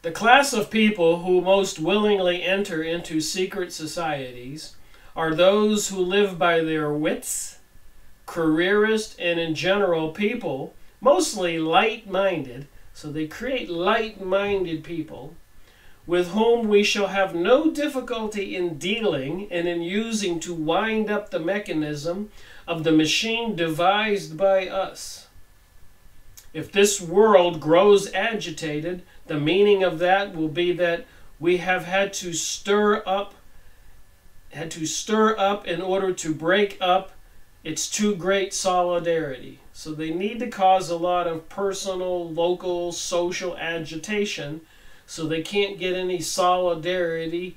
The class of people who most willingly enter into secret societies are those who live by their wits, careerist, and in general people, mostly light-minded, so they create light-minded people, with whom we shall have no difficulty in dealing and in using to wind up the mechanism of the machine devised by us. If this world grows agitated, the meaning of that will be that we have had to stir up in order to break up its too great solidarity. So they need to cause a lot of personal, local, social agitation so they can't get any solidarity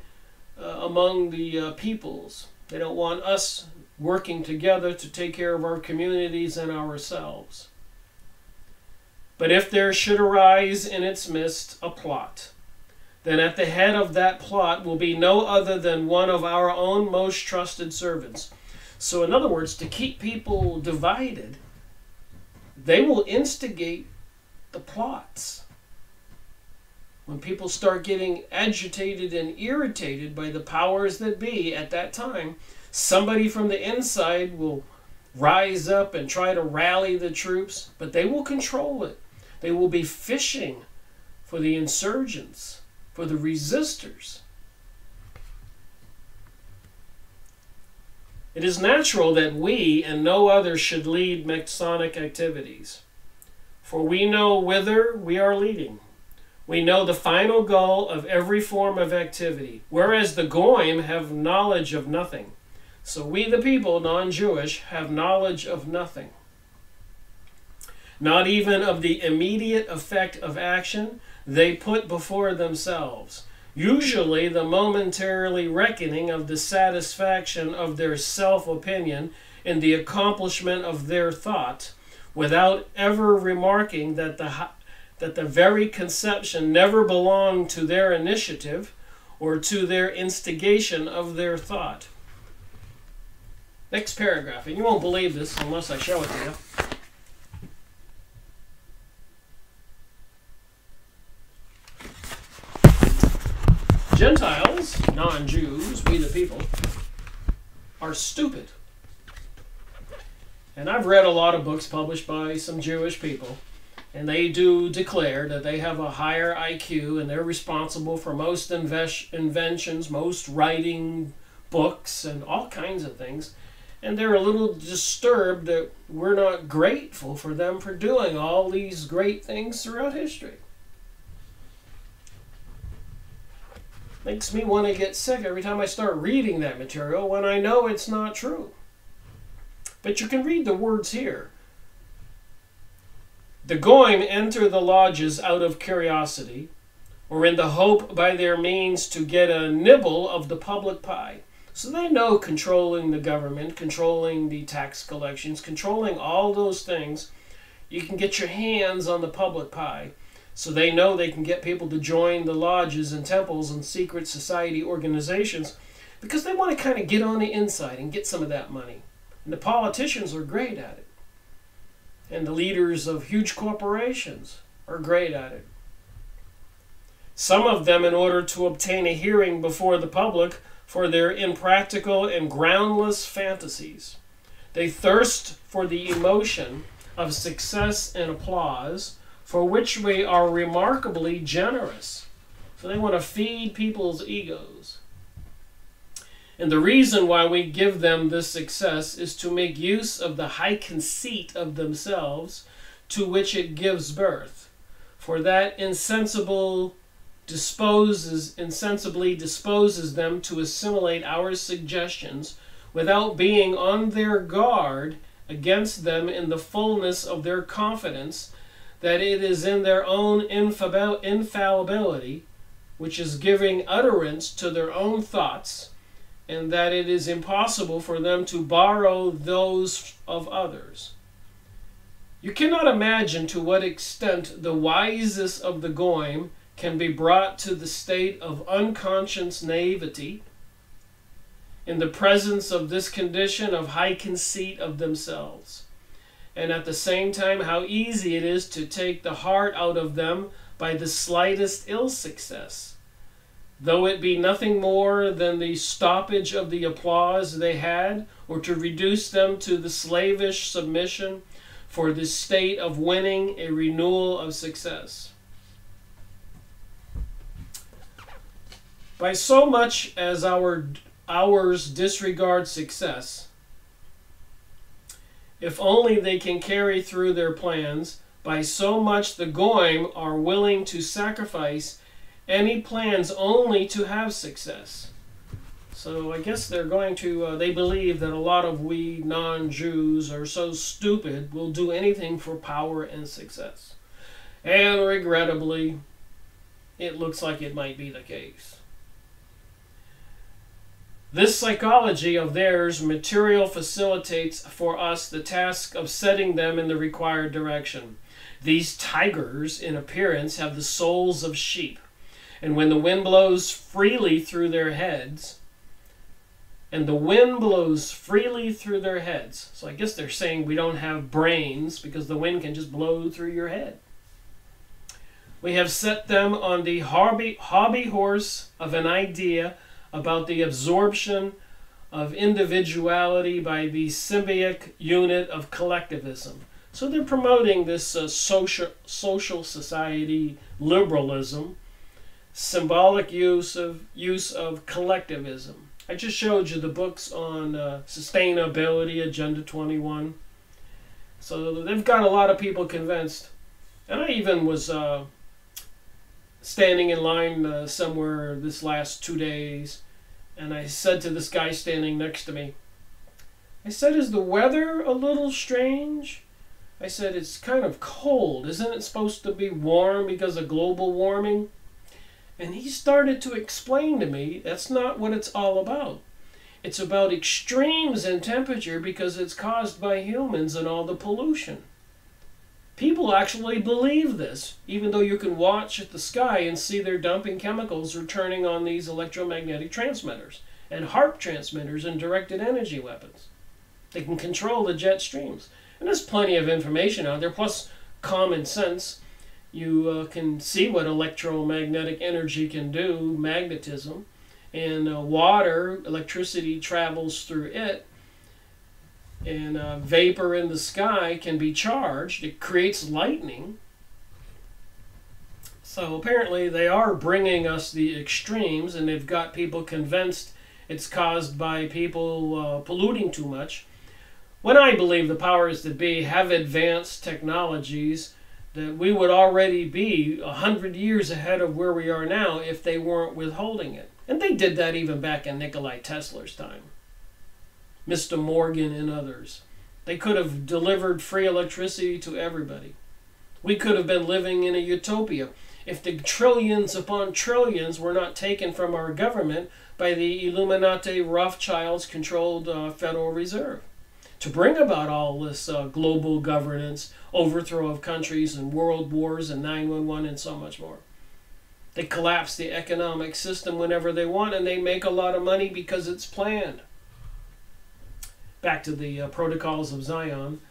among the peoples. They don't want us working together to take care of our communities and ourselves. But if there should arise in its midst a plot, then at the head of that plot will be no other than one of our own most trusted servants. So in other words, to keep people divided, they will instigate the plots. When people start getting agitated and irritated by the powers that be at that time, somebody from the inside will rise up and try to rally the troops, but they will control it. They will be fishing for the insurgents, for the resistors. It is natural that we and no other should lead Masonic activities, for we know whither we are leading. We know the final goal of every form of activity, whereas the Goyim have knowledge of nothing. So we, the people, non-Jewish, have knowledge of nothing. Not even of the immediate effect of action they put before themselves. Usually the momentarily reckoning of the satisfaction of their self-opinion in the accomplishment of their thought, without ever remarking that the very conception never belonged to their initiative or to their instigation of their thought. Next paragraph, and you won't believe this unless I show it to you. Gentiles, non-Jews, we the people, are stupid. And I've read a lot of books published by some Jewish people, and they do declare that they have a higher IQ and they're responsible for most inventions, most writing books, and all kinds of things. And they're a little disturbed that we're not grateful for them for doing all these great things throughout history. Makes me want to get sick every time I start reading that material when I know it's not true. But you can read the words here. The Goyim enter the lodges out of curiosity, or in the hope by their means to get a nibble of the public pie. So they know controlling the government, controlling the tax collections, controlling all those things, you can get your hands on the public pie. So they know they can get people to join the lodges and temples and secret society organizations because they want to kind of get on the inside and get some of that money. And the politicians are great at it. And the leaders of huge corporations are great at it. Some of them, in order to obtain a hearing before the public for their impractical and groundless fantasies. They thirst for the emotion of success and applause, for which we are remarkably generous. So they want to feed people's egos. And the reason why we give them this success is to make use of the high conceit of themselves to which it gives birth. For that insensibly disposes them to assimilate our suggestions without being on their guard against them in the fullness of their confidence that it is in their own infallibility, which is giving utterance to their own thoughts, and that it is impossible for them to borrow those of others. You cannot imagine to what extent the wisest of the Goyim can be brought to the state of unconscious naivety in the presence of this condition of high conceit of themselves. And at the same time, how easy it is to take the heart out of them by the slightest ill success, though it be nothing more than the stoppage of the applause they had, or to reduce them to the slavish submission for the state of winning a renewal of success. By so much as ours disregard success, if only they can carry through their plans, by so much the Goyim are willing to sacrifice any plans only to have success. So I guess they're going to, they believe that a lot of we non-Jews are so stupid we'll do anything for power and success. And regrettably, it looks like it might be the case. This psychology of theirs material facilitates for us the task of setting them in the required direction. These tigers, in appearance, have the souls of sheep, and when the wind blows freely through their heads, so I guess they're saying we don't have brains because the wind can just blow through your head. We have set them on the hobby horse of an idea about the absorption of individuality by the symbiotic unit of collectivism. So they're promoting this social society liberalism, symbolic use of collectivism. I just showed you the books on sustainability, Agenda 21. So they've got a lot of people convinced. And I even was standing in line somewhere this last 2 days, and I said to this guy standing next to me, I said, is the weather a little strange? I said, it's kind of cold. Isn't it supposed to be warm because of global warming? And he started to explain to me that's not what it's all about. It's about extremes in temperature because it's caused by humans and all the pollution. People actually believe this, even though you can watch at the sky and see they're dumping chemicals or turning on these electromagnetic transmitters and HARP transmitters and directed energy weapons. They can control the jet streams. And there's plenty of information out there, plus common sense. You can see what electromagnetic energy can do, magnetism. And water, electricity travels through it. And vapor in the sky can be charged. It creates lightning. So apparently they are bringing us the extremes, and they've got people convinced it's caused by people polluting too much. When I believe the powers that be have advanced technologies that we would already be 100 years ahead of where we are now if they weren't withholding it. And they did that even back in Nikola Tesla's time. Mr. Morgan and others. They could have delivered free electricity to everybody. We could have been living in a utopia if the trillions upon trillions were not taken from our government by the Illuminati Rothschilds controlled Federal Reserve to bring about all this global governance, overthrow of countries and world wars and 9/11 and so much more. They collapse the economic system whenever they want, and they make a lot of money because it's planned. Back to the protocols of Zion.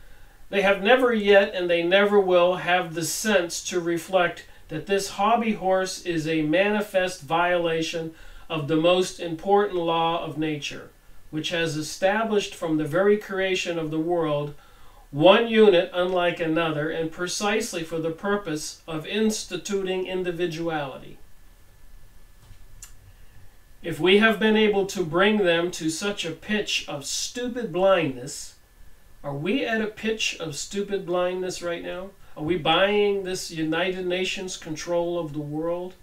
They have never yet, and they never will, have the sense to reflect that this hobby horse is a manifest violation of the most important law of nature, which has established from the very creation of the world one unit unlike another, and precisely for the purpose of instituting individuality. If we have been able to bring them to such a pitch of stupid blindness, are we at a pitch of stupid blindness right now? Are we buying this United Nations control of the world?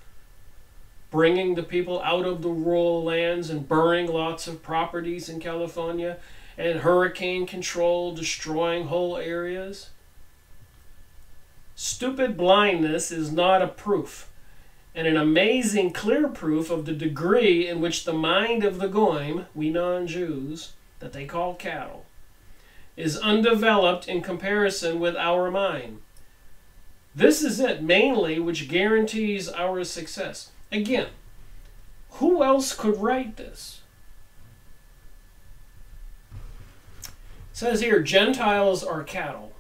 Bringing the people out of the rural lands and burning lots of properties in California, and hurricane control, destroying whole areas? Stupid blindness is not a proof, and an amazing clear proof of the degree in which the mind of the Goyim, we non-Jews, that they call cattle, is undeveloped in comparison with our mind. This is it, mainly, which guarantees our success. Again, who else could write this? It says here, Gentiles are cattle.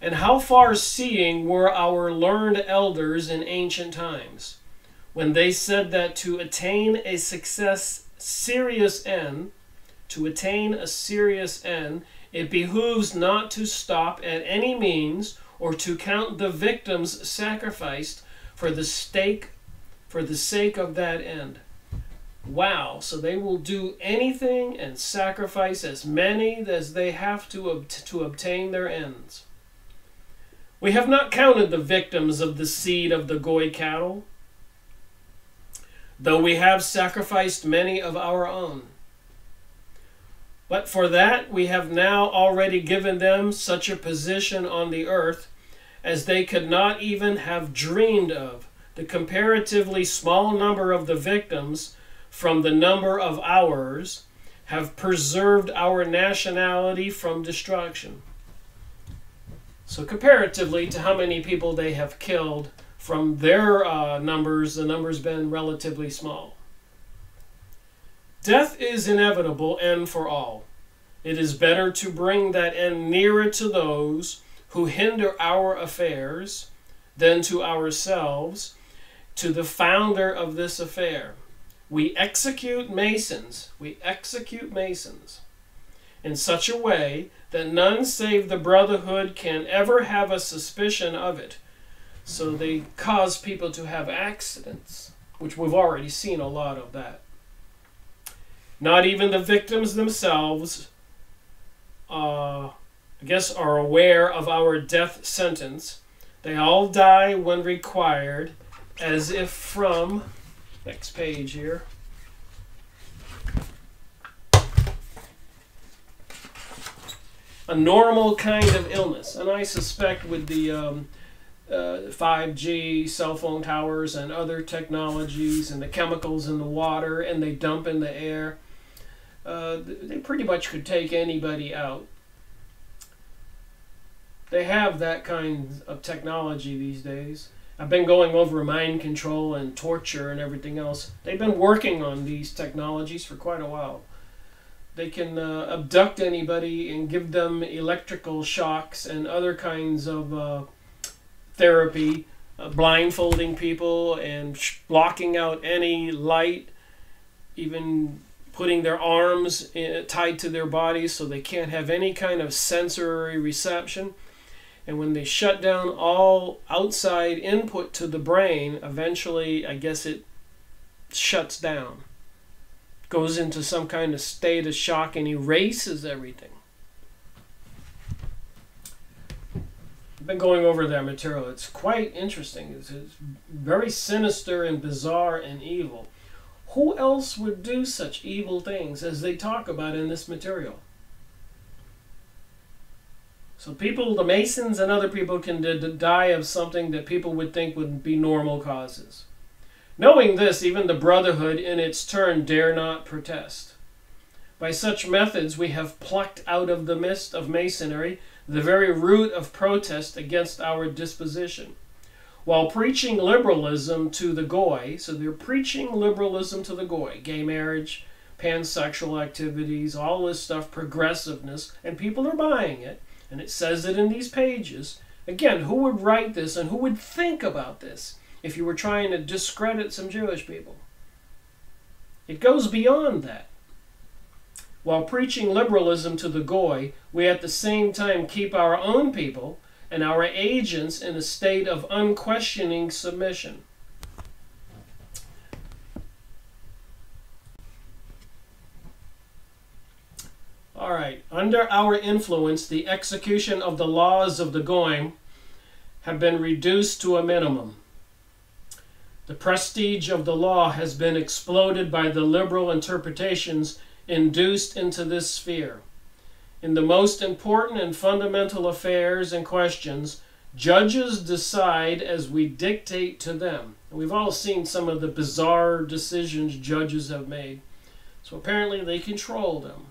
And how far-seeing were our learned elders in ancient times, when they said that to attain a serious end, it behooves not to stop at any means or to count the victims sacrificed for the sake for the sake of that end. Wow, so they will do anything and sacrifice as many as they have to obtain their ends. We have not counted the victims of the seed of the Goy cattle, though we have sacrificed many of our own. But for that we have now already given them such a position on the earth as they could not even have dreamed of. The comparatively small number of the victims from the number of ours have preserved our nationality from destruction. So comparatively to how many people they have killed, from their numbers, the number's been relatively small. Death is inevitable and for all. It is better to bring that end nearer to those who hinder our affairs than to ourselves, to the founder of this affair. We execute Masons in such a way that none save the Brotherhood can ever have a suspicion of it. So they cause people to have accidents, which we've already seen a lot of that. Not even the victims themselves, I guess, are aware of our death sentence. They all die when required, as if from, next page here, a normal kind of illness. And I suspect with the 5G cell phone towers and other technologies and the chemicals in the water and they dump in the air, they pretty much could take anybody out. They have that kind of technology these days. I've been going over mind control and torture and everything else. They've been working on these technologies for quite a while. They can abduct anybody and give them electrical shocks and other kinds of therapy, blindfolding people and blocking out any light, even putting their arms tied to their bodies so they can't have any kind of sensory reception. And when they shut down all outside input to the brain, eventually, I guess it shuts down. Goes into some kind of state of shock and erases everything. I've been going over that material. It's quite interesting. It's very sinister and bizarre and evil. Who else would do such evil things as they talk about in this material? So people, the Masons and other people, can die of something that people would think would be normal causes. Knowing this, even the Brotherhood in its turn dare not protest. By such methods we have plucked out of the midst of Masonry the very root of protest against our disposition. While preaching liberalism to the Goy, so they're preaching liberalism to the Goy, gay marriage, pansexual activities, all this stuff, progressiveness, and people are buying it, and it says it in these pages. Again, who would write this and who would think about this if you were trying to discredit some Jewish people? It goes beyond that. While preaching liberalism to the Goy, we at the same time keep our own people and our agents in a state of unquestioning submission. All right, under our influence, the execution of the laws of the Goyim have been reduced to a minimum. The prestige of the law has been exploded by the liberal interpretations induced into this sphere. In the most important and fundamental affairs and questions, judges decide as we dictate to them. And we've all seen some of the bizarre decisions judges have made. So apparently they control them.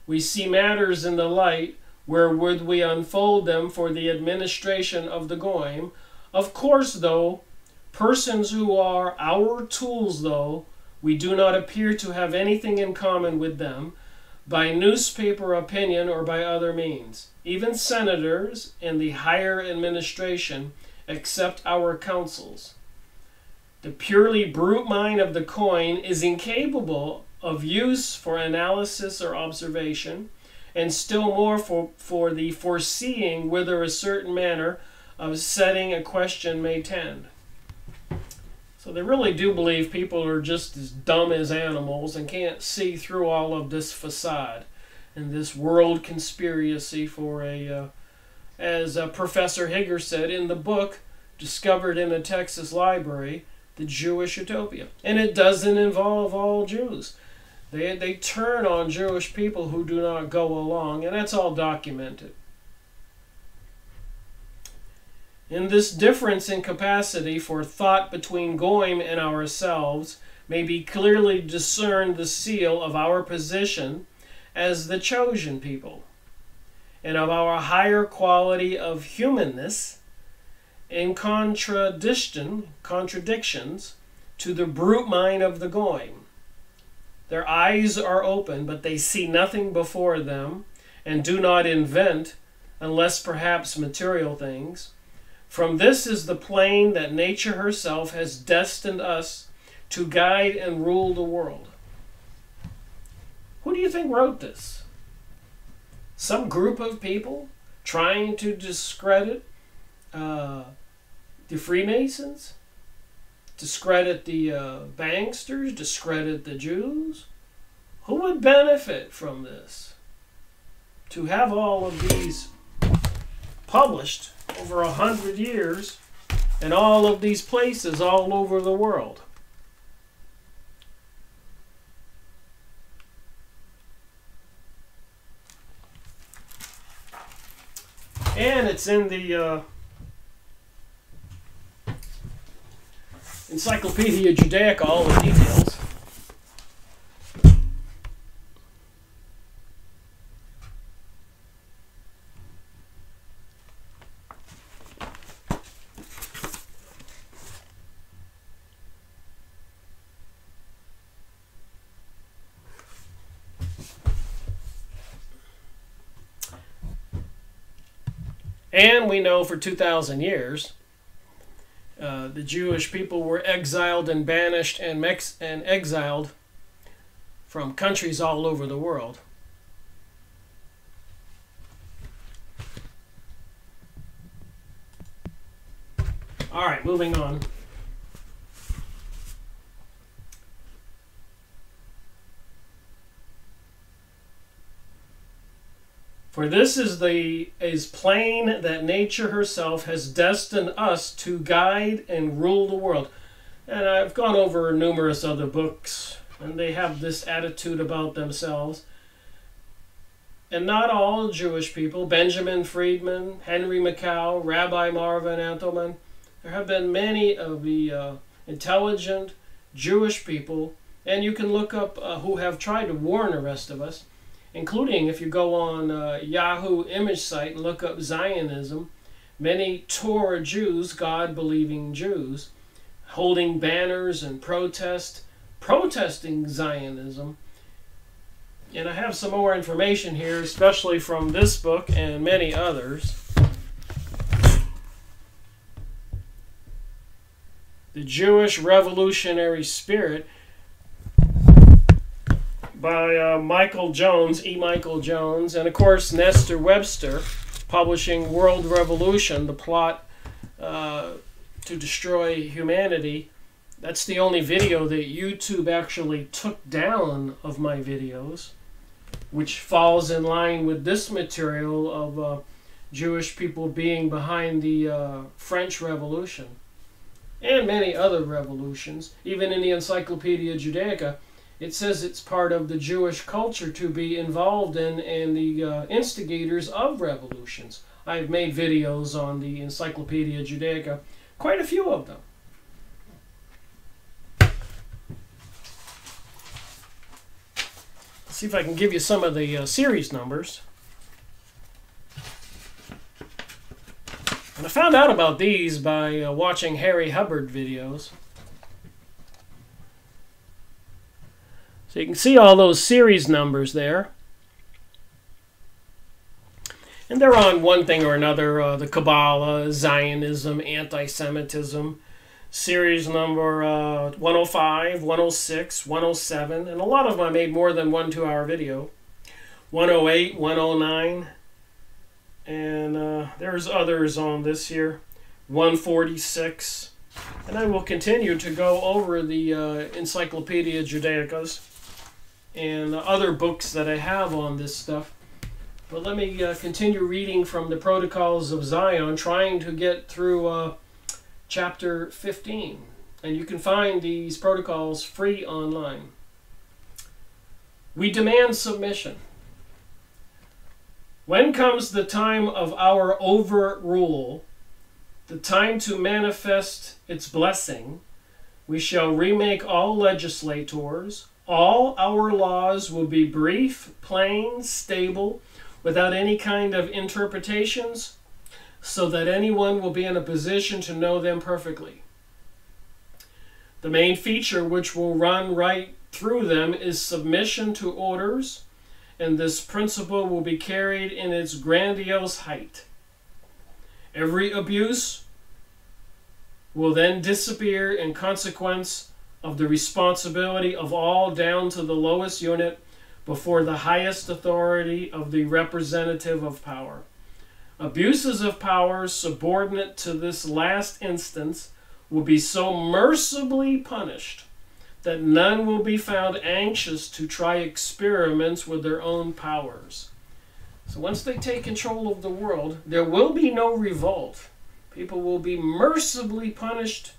We see matters in the light wherewith we unfold them for the administration of the Goyim. Of course, though, persons who are our tools, though, we do not appear to have anything in common with them, by newspaper opinion or by other means. Even senators and the higher administration accept our counsels. The purely brute mind of the coin is incapable of use for analysis or observation, and still more for the foreseeing whither a certain manner of setting a question may tend. So they really do believe people are just as dumb as animals and can't see through all of this facade and this world conspiracy for as Professor Higger said in the book discovered in a Texas library, The Jewish Utopia. And it doesn't involve all Jews. They turn on Jewish people who do not go along, and that's all documented. In this difference in capacity for thought between Goyim and ourselves may be clearly discerned the seal of our position as the chosen people, and of our higher quality of humanness in contradictions to the brute mind of the Goyim. Their eyes are open, but they see nothing before them, and do not invent, unless perhaps material things. From this is the plane that nature herself has destined us to guide and rule the world. Who do you think wrote this? Some group of people trying to discredit the Freemasons? Discredit the banksters? Discredit the Jews? Who would benefit from this? To have all of these published over 100 years in all of these places all over the world. And it's in the Encyclopedia Judaica, all the details. And we know for 2,000 years, the Jewish people were exiled and banished and exiled from countries all over the world. All right, moving on. For this is plain that nature herself has destined us to guide and rule the world. And I've gone over numerous other books, and they have this attitude about themselves. And not all Jewish people, Benjamin Friedman, Henry Mackau, Rabbi Marvin Antelman, there have been many of the intelligent Jewish people, and you can look up who have tried to warn the rest of us, including if you go on Yahoo image site and look up Zionism, many Torah Jews, God-believing Jews, holding banners and protesting Zionism. And I have some more information here, especially from this book and many others. The Jewish Revolutionary Spirit by Michael Jones, E. Michael Jones, and of course Nestor Webster, publishing World Revolution, the plot to destroy humanity. That's the only video that YouTube actually took down of my videos, which falls in line with this material of Jewish people being behind the French Revolution and many other revolutions. Even in the Encyclopedia Judaica, it says it's part of the Jewish culture to be involved in and the instigators of revolutions. I've made videos on the Encyclopedia Judaica, quite a few of them. Let's see if I can give you some of the series numbers. And I found out about these by watching Harry Hubbard videos. So you can see all those series numbers there. And they're on one thing or another, the Kabbalah, Zionism, anti-Semitism, series number 105, 106, 107, and a lot of them I made more than 1 2-hour video. 108, 109, and there's others on this here. 146, And I will continue to go over the Encyclopedia Judaicas and other books that I have on this stuff. But let me continue reading from the Protocols of Zion, trying to get through chapter 15. And you can find these protocols free online. We demand submission. When comes the time of our overrule, the time to manifest its blessing, we shall remake all legislators. All our laws will be brief, plain, stable, without any kind of interpretations, so that anyone will be in a position to know them perfectly. The main feature which will run right through them is submission to orders, and this principle will be carried in its grandiose height. Every abuse will then disappear in consequence of the responsibility of all down to the lowest unit before the highest authority of the representative of power. Abuses of power subordinate to this last instance will be so mercifully punished that none will be found anxious to try experiments with their own powers. So once they take control of the world, there will be no revolt. People will be mercifully punished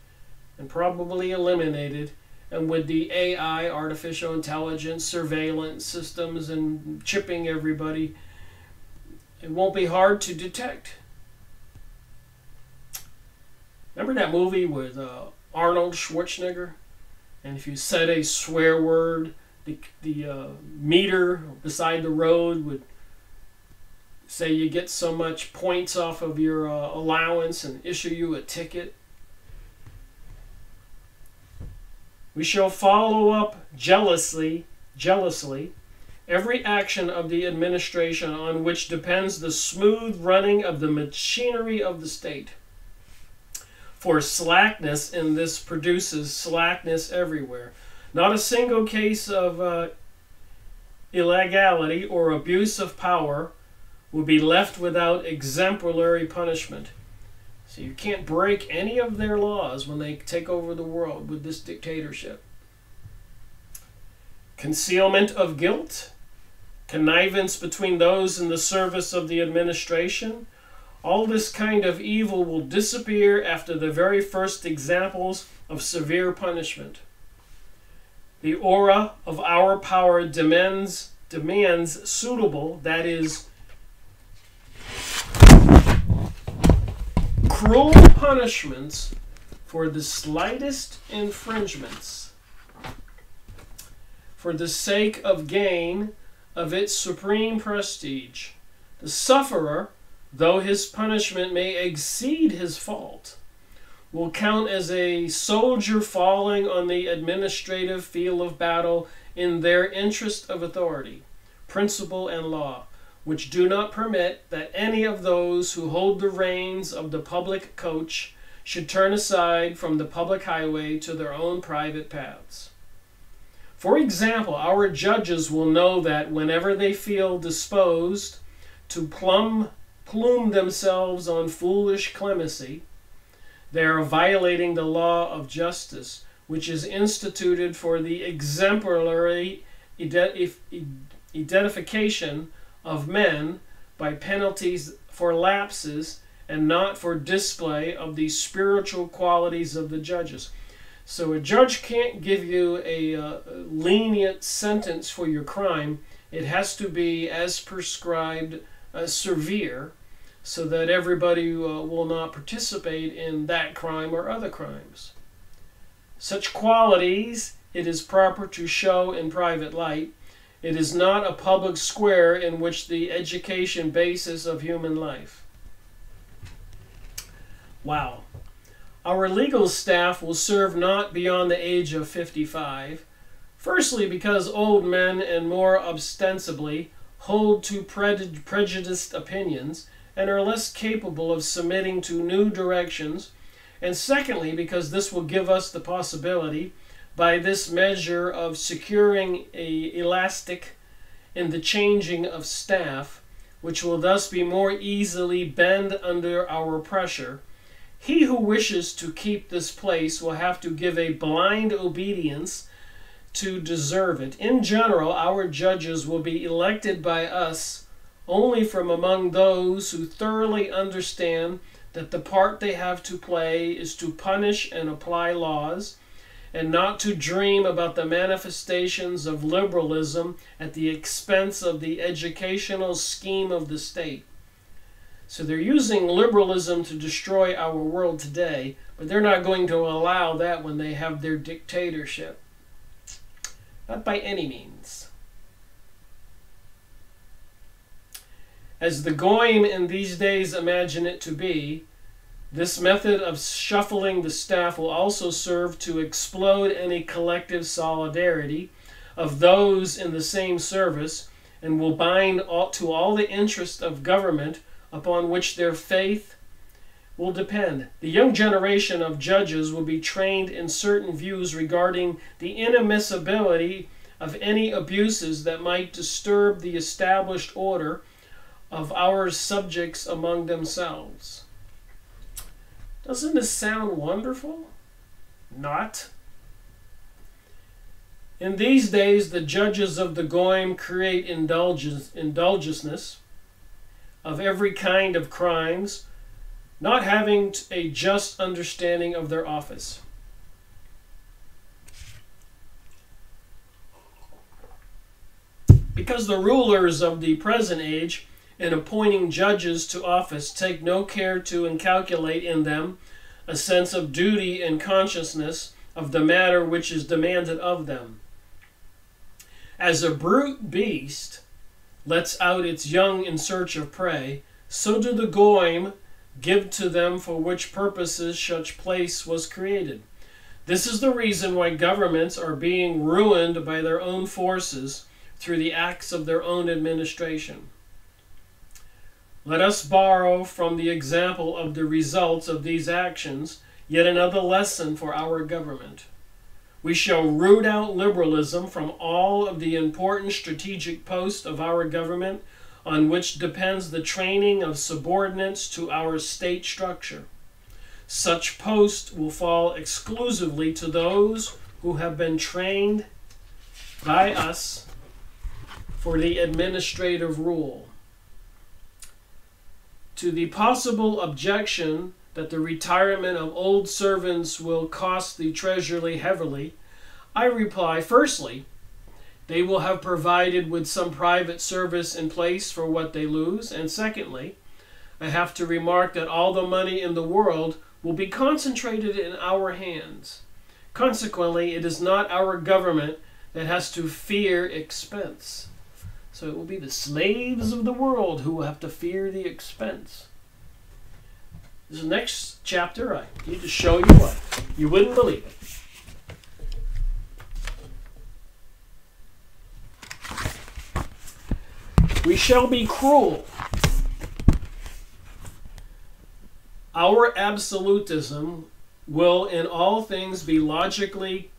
and probably eliminated. And with the AI, artificial intelligence, surveillance systems, and chipping everybody, it won't be hard to detect. Remember that movie with Arnold Schwarzenegger? And if you said a swear word, the meter beside the road would say you get so much points off of your allowance and issue you a ticket. We shall follow up jealously every action of the administration on which depends the smooth running of the machinery of the state. For slackness in this produces slackness everywhere. Not a single case of illegality or abuse of power will be left without exemplary punishment. So you can't break any of their laws when they take over the world with this dictatorship. Concealment of guilt, connivance between those in the service of the administration, all this kind of evil will disappear after the very first examples of severe punishment. The aura of our power demands suitable, that is, cruel punishments for the slightest infringements, for the sake of gain of its supreme prestige. The sufferer, though his punishment may exceed his fault, will count as a soldier falling on the administrative field of battle in their interest of authority, principle, and law, which do not permit that any of those who hold the reins of the public coach should turn aside from the public highway to their own private paths. For example, our judges will know that whenever they feel disposed to plume themselves on foolish clemency, they are violating the law of justice, which is instituted for the exemplary identification of men by penalties for lapses and not for display of the spiritual qualities of the judges. So a judge can't give you a lenient sentence for your crime. It has to be as prescribed, severe, so that everybody will not participate in that crime or other crimes. Such qualities it is proper to show in private light. It is not a public square in which the education basis of human life. Wow. Our legal staff will serve not beyond the age of 55, firstly because old men and more ostensibly hold to prejudiced opinions and are less capable of submitting to new directions, and secondly because this will give us the possibility by this measure of securing a elastic in the changing of staff, which will thus be more easily bend under our pressure, He who wishes to keep this place will have to give a blind obedience to deserve it. In general, our judges will be elected by us only from among those who thoroughly understand that the part they have to play is to punish and apply laws, and not to dream about the manifestations of liberalism at the expense of the educational scheme of the state. So they're using liberalism to destroy our world today, but they're not going to allow that when they have their dictatorship. Not by any means. As the goyim in these days imagine it to be, this method of shuffling the staff will also serve to explode any collective solidarity of those in the same service, and will bind to all the interests of government upon which their faith will depend. The young generation of judges will be trained in certain views regarding the inadmissibility of any abuses that might disturb the established order of our subjects among themselves. Doesn't this sound wonderful? Not. In these days, the judges of the goyim create indulgences of every kind of crimes, not having a just understanding of their office. Because the rulers of the present age, in appointing judges to office, take no care to incalculate in them a sense of duty and consciousness of the matter which is demanded of them. As a brute beast lets out its young in search of prey, so do the goyim give to them for which purposes such place was created. This is the reason why governments are being ruined by their own forces through the acts of their own administration. Let us borrow from the example of the results of these actions yet another lesson for our government. We shall root out liberalism from all of the important strategic posts of our government on which depends the training of subordinates to our state structure. Such posts will fall exclusively to those who have been trained by us for the administrative rule. To the possible objection that the retirement of old servants will cost the treasury heavily, I reply, firstly, they will have provided with some private service in place for what they lose, and secondly, I have to remark that all the money in the world will be concentrated in our hands. Consequently, it is not our government that has to fear expense. So it will be the slaves of the world who will have to fear the expense. This next chapter, I need to show you what. You wouldn't believe it. We shall be cruel. Our absolutism will in all things be logically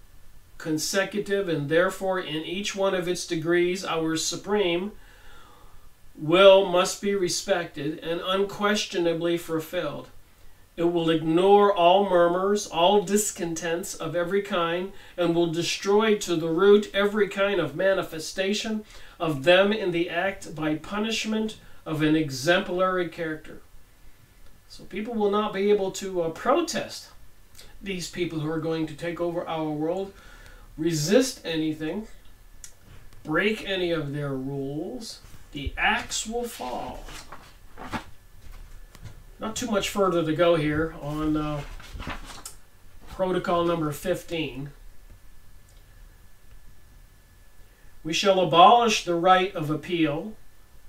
consecutive, and therefore in each one of its degrees our supreme will must be respected and unquestionably fulfilled. It will ignore all murmurs, all discontents of every kind, and will destroy to the root every kind of manifestation of them in the act by punishment of an exemplary character. So people will not be able to protest these people who are going to take over our world, resist anything, break any of their rules. The axe will fall. Not too much further to go here on protocol number 15. We shall abolish the right of appeal,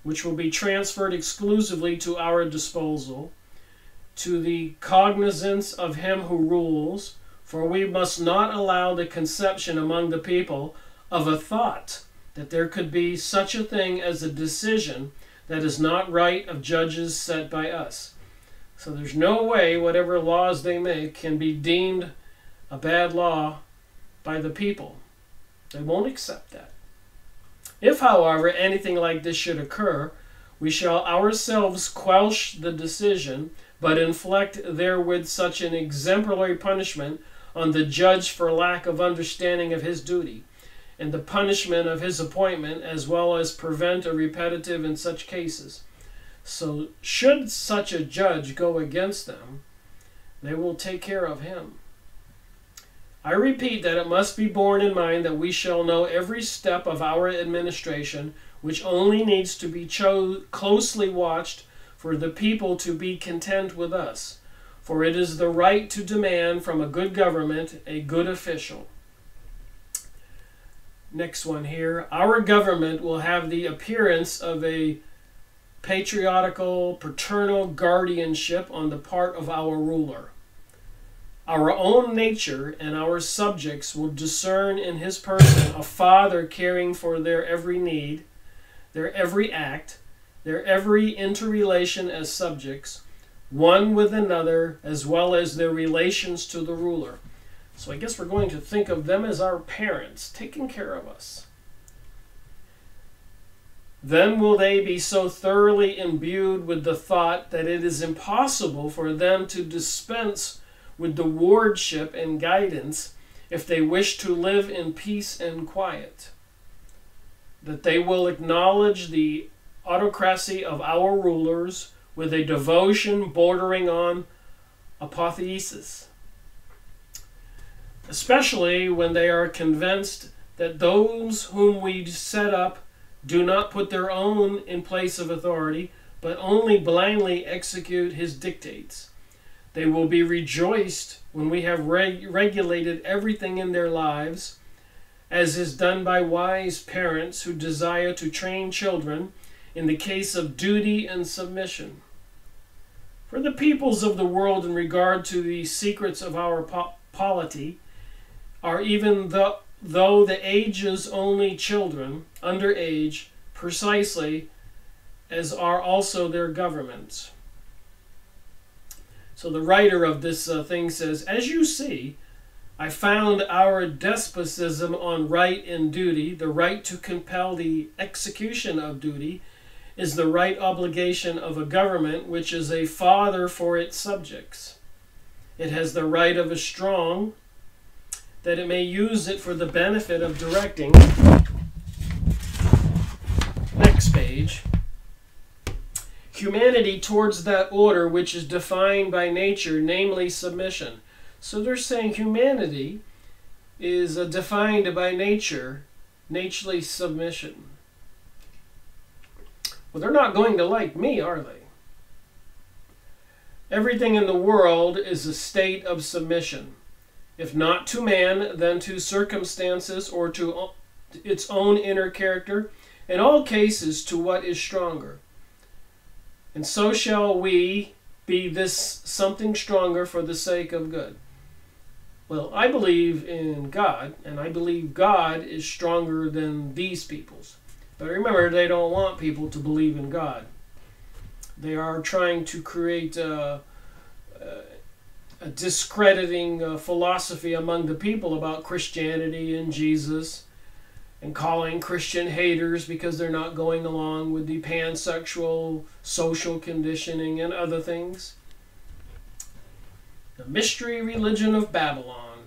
which will be transferred exclusively to our disposal, to the cognizance of him who rules, for we must not allow the conception among the people of a thought that there could be such a thing as a decision that is not right of judges set by us. So there's no way whatever laws they make can be deemed a bad law by the people. They won't accept that. If, however, anything like this should occur, we shall ourselves quench the decision but inflict therewith such an exemplary punishment on the judge for lack of understanding of his duty, and the punishment of his appointment, as well as prevent a repetitive in such cases. So should such a judge go against them, they will take care of him. I repeat that it must be borne in mind that we shall know every step of our administration, which only needs to be closely watched for the people to be content with us. For it is the right to demand from a good government a good official. Next one here. Our government will have the appearance of a patriarchal, paternal guardianship on the part of our ruler. Our own nature and our subjects will discern in his person a father caring for their every need, their every act, their every interrelation as subjects, one with another, as well as their relations to the ruler. So I guess we're going to think of them as our parents, taking care of us. Then will they be so thoroughly imbued with the thought that it is impossible for them to dispense with the wardship and guidance if they wish to live in peace and quiet, that they will acknowledge the autocracy of our rulers with a devotion bordering on apotheosis, especially when they are convinced that those whom we set up do not put their own in place of authority, but only blindly execute his dictates. They will be rejoiced when we have regulated everything in their lives, as is done by wise parents who desire to train children in the case of duty and submission. For the peoples of the world, in regard to the secrets of our polity, are even though the ages only children, under age, precisely as are also their governments. So the writer of this thing says, as you see, I found our despotism on right and duty, the right to compel the execution of duty, is the right obligation of a government which is a father for its subjects. It has the right of a strong, that it may use it for the benefit of directing. Next page. Humanity towards that order which is defined by nature, namely submission. So they're saying humanity is defined by nature, naturally submission. Well, they're not going to like me, are they? Everything in the world is a state of submission. If not to man, then to circumstances or to its own inner character, in all cases to what is stronger. And so shall we be this something stronger for the sake of good. Well, I believe in God, and I believe God is stronger than these peoples. But remember, they don't want people to believe in God. They are trying to create a discrediting philosophy among the people about Christianity and Jesus, and calling Christian haters because they're not going along with the pansexual social conditioning and other things. The mystery religion of Babylon,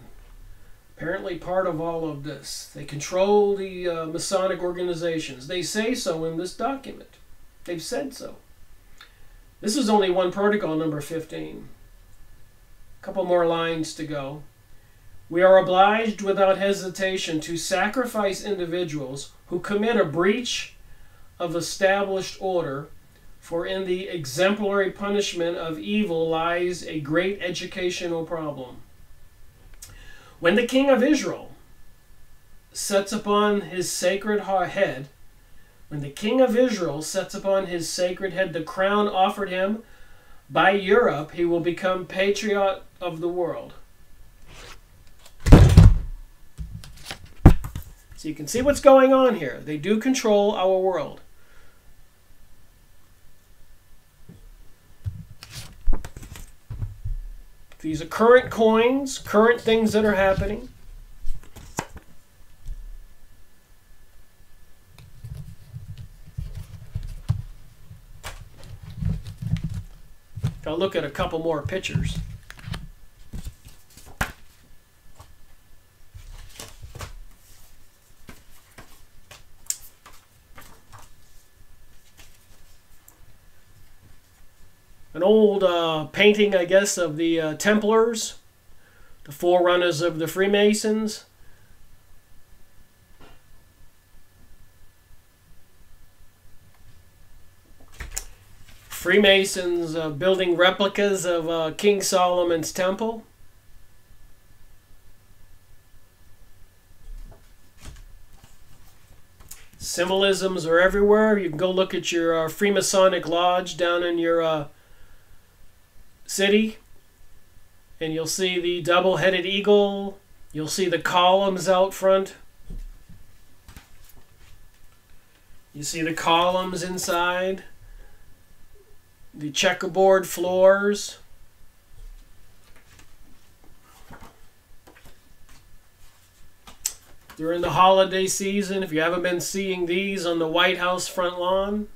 apparently part of all of this. They control the Masonic organizations. They say so in this document. They've said so. This is only one protocol, number 15. A couple more lines to go. We are obliged without hesitation to sacrifice individuals who commit a breach of established order, for in the exemplary punishment of evil lies a great educational problem. When the king of Israel sets upon his sacred head, the crown offered him by Europe, he will become patriot of the world. So you can see what's going on here. They do control our world. These are current coins, current things that are happening. I'll look at a couple more pictures. An old painting, I guess, of the Templars, the forerunners of the Freemasons. Freemasons building replicas of King Solomon's temple. Symbolisms are everywhere. You can go look at your Freemasonic lodge down in your city, and you'll see the double-headed eagle. You'll see the columns out front. You see the columns inside. The checkerboard floors. During the holiday season, if you haven't been seeing these on the White House front lawn,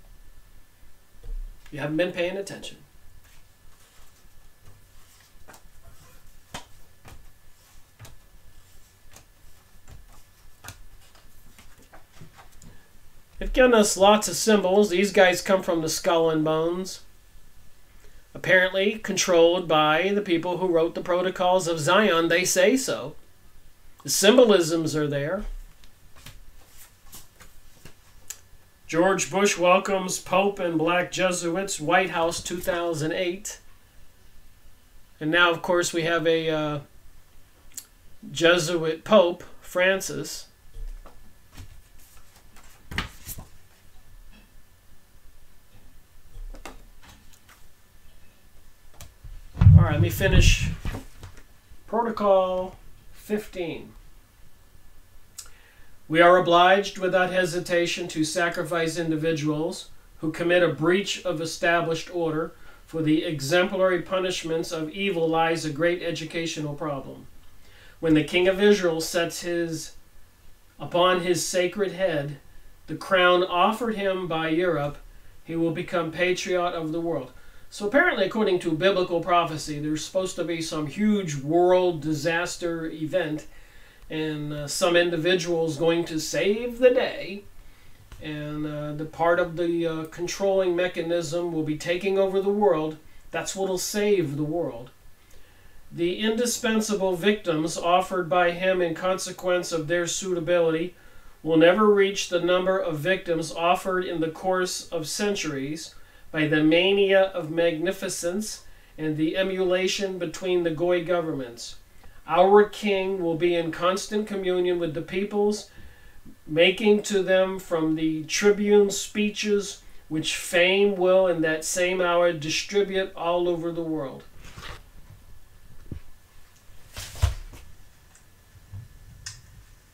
you haven't been paying attention. They've given us lots of symbols. These guys come from the Skull and Bones. Apparently controlled by the people who wrote the Protocols of Zion. They say so. The symbolisms are there. George Bush welcomes Pope and Black Jesuits, White House 2008. And now, of course, we have a Jesuit Pope, Francis. All right, let me finish Protocol 15. We are obliged without hesitation to sacrifice individuals who commit a breach of established order. For the exemplary punishments of evil lies a great educational problem. When the king of Israel sets upon his sacred head the crown offered him by Europe, he will become patriot of the world. So apparently, according to biblical prophecy, there's supposed to be some huge world disaster event, and some individual's going to save the day, and the part of the controlling mechanism will be taking over the world. That's what will save the world. The indispensable victims offered by him in consequence of their suitability will never reach the number of victims offered in the course of centuries by the mania of magnificence and the emulation between the Goy governments. Our king will be in constant communion with the peoples, making to them from the tribune's speeches, which fame will in that same hour distribute all over the world.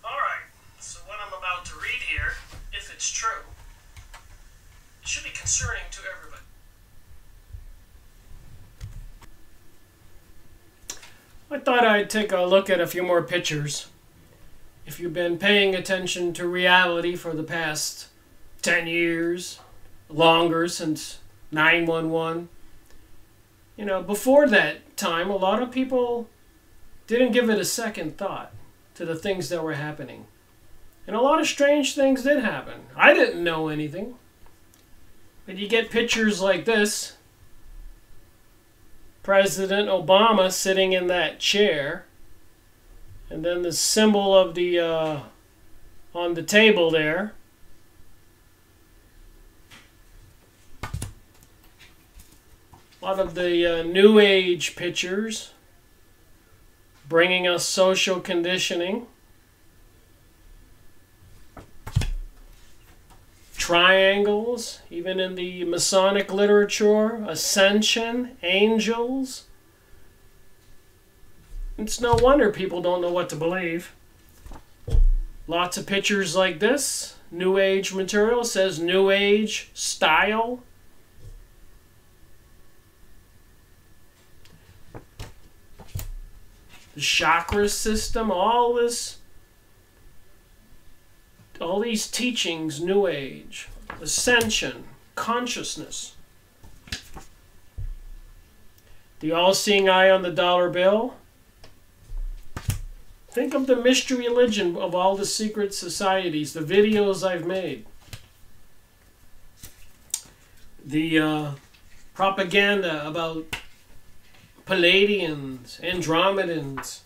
All right, so what I'm about to read here, if it's true, it should be concerning to everybody. I thought I'd take a look at a few more pictures. If you've been paying attention to reality for the past 10 years, longer, since 9/11, before that time, a lot of people didn't give it a second thought to the things that were happening. And a lot of strange things did happen. I didn't know anything. But you get pictures like this. President Obama sitting in that chair, and then the symbol of the on the table there. A lot of the New Age pictures bringing us social conditioning. Triangles, even in the Masonic literature, ascension, angels. It's no wonder people don't know what to believe. Lots of pictures like this. New Age material says New Age style. The chakra system, all these teachings, New Age, ascension, consciousness. The all-seeing eye on the dollar bill. Think of the mystery religion of all the secret societies, the videos I've made. The propaganda about Palladians, Andromedans,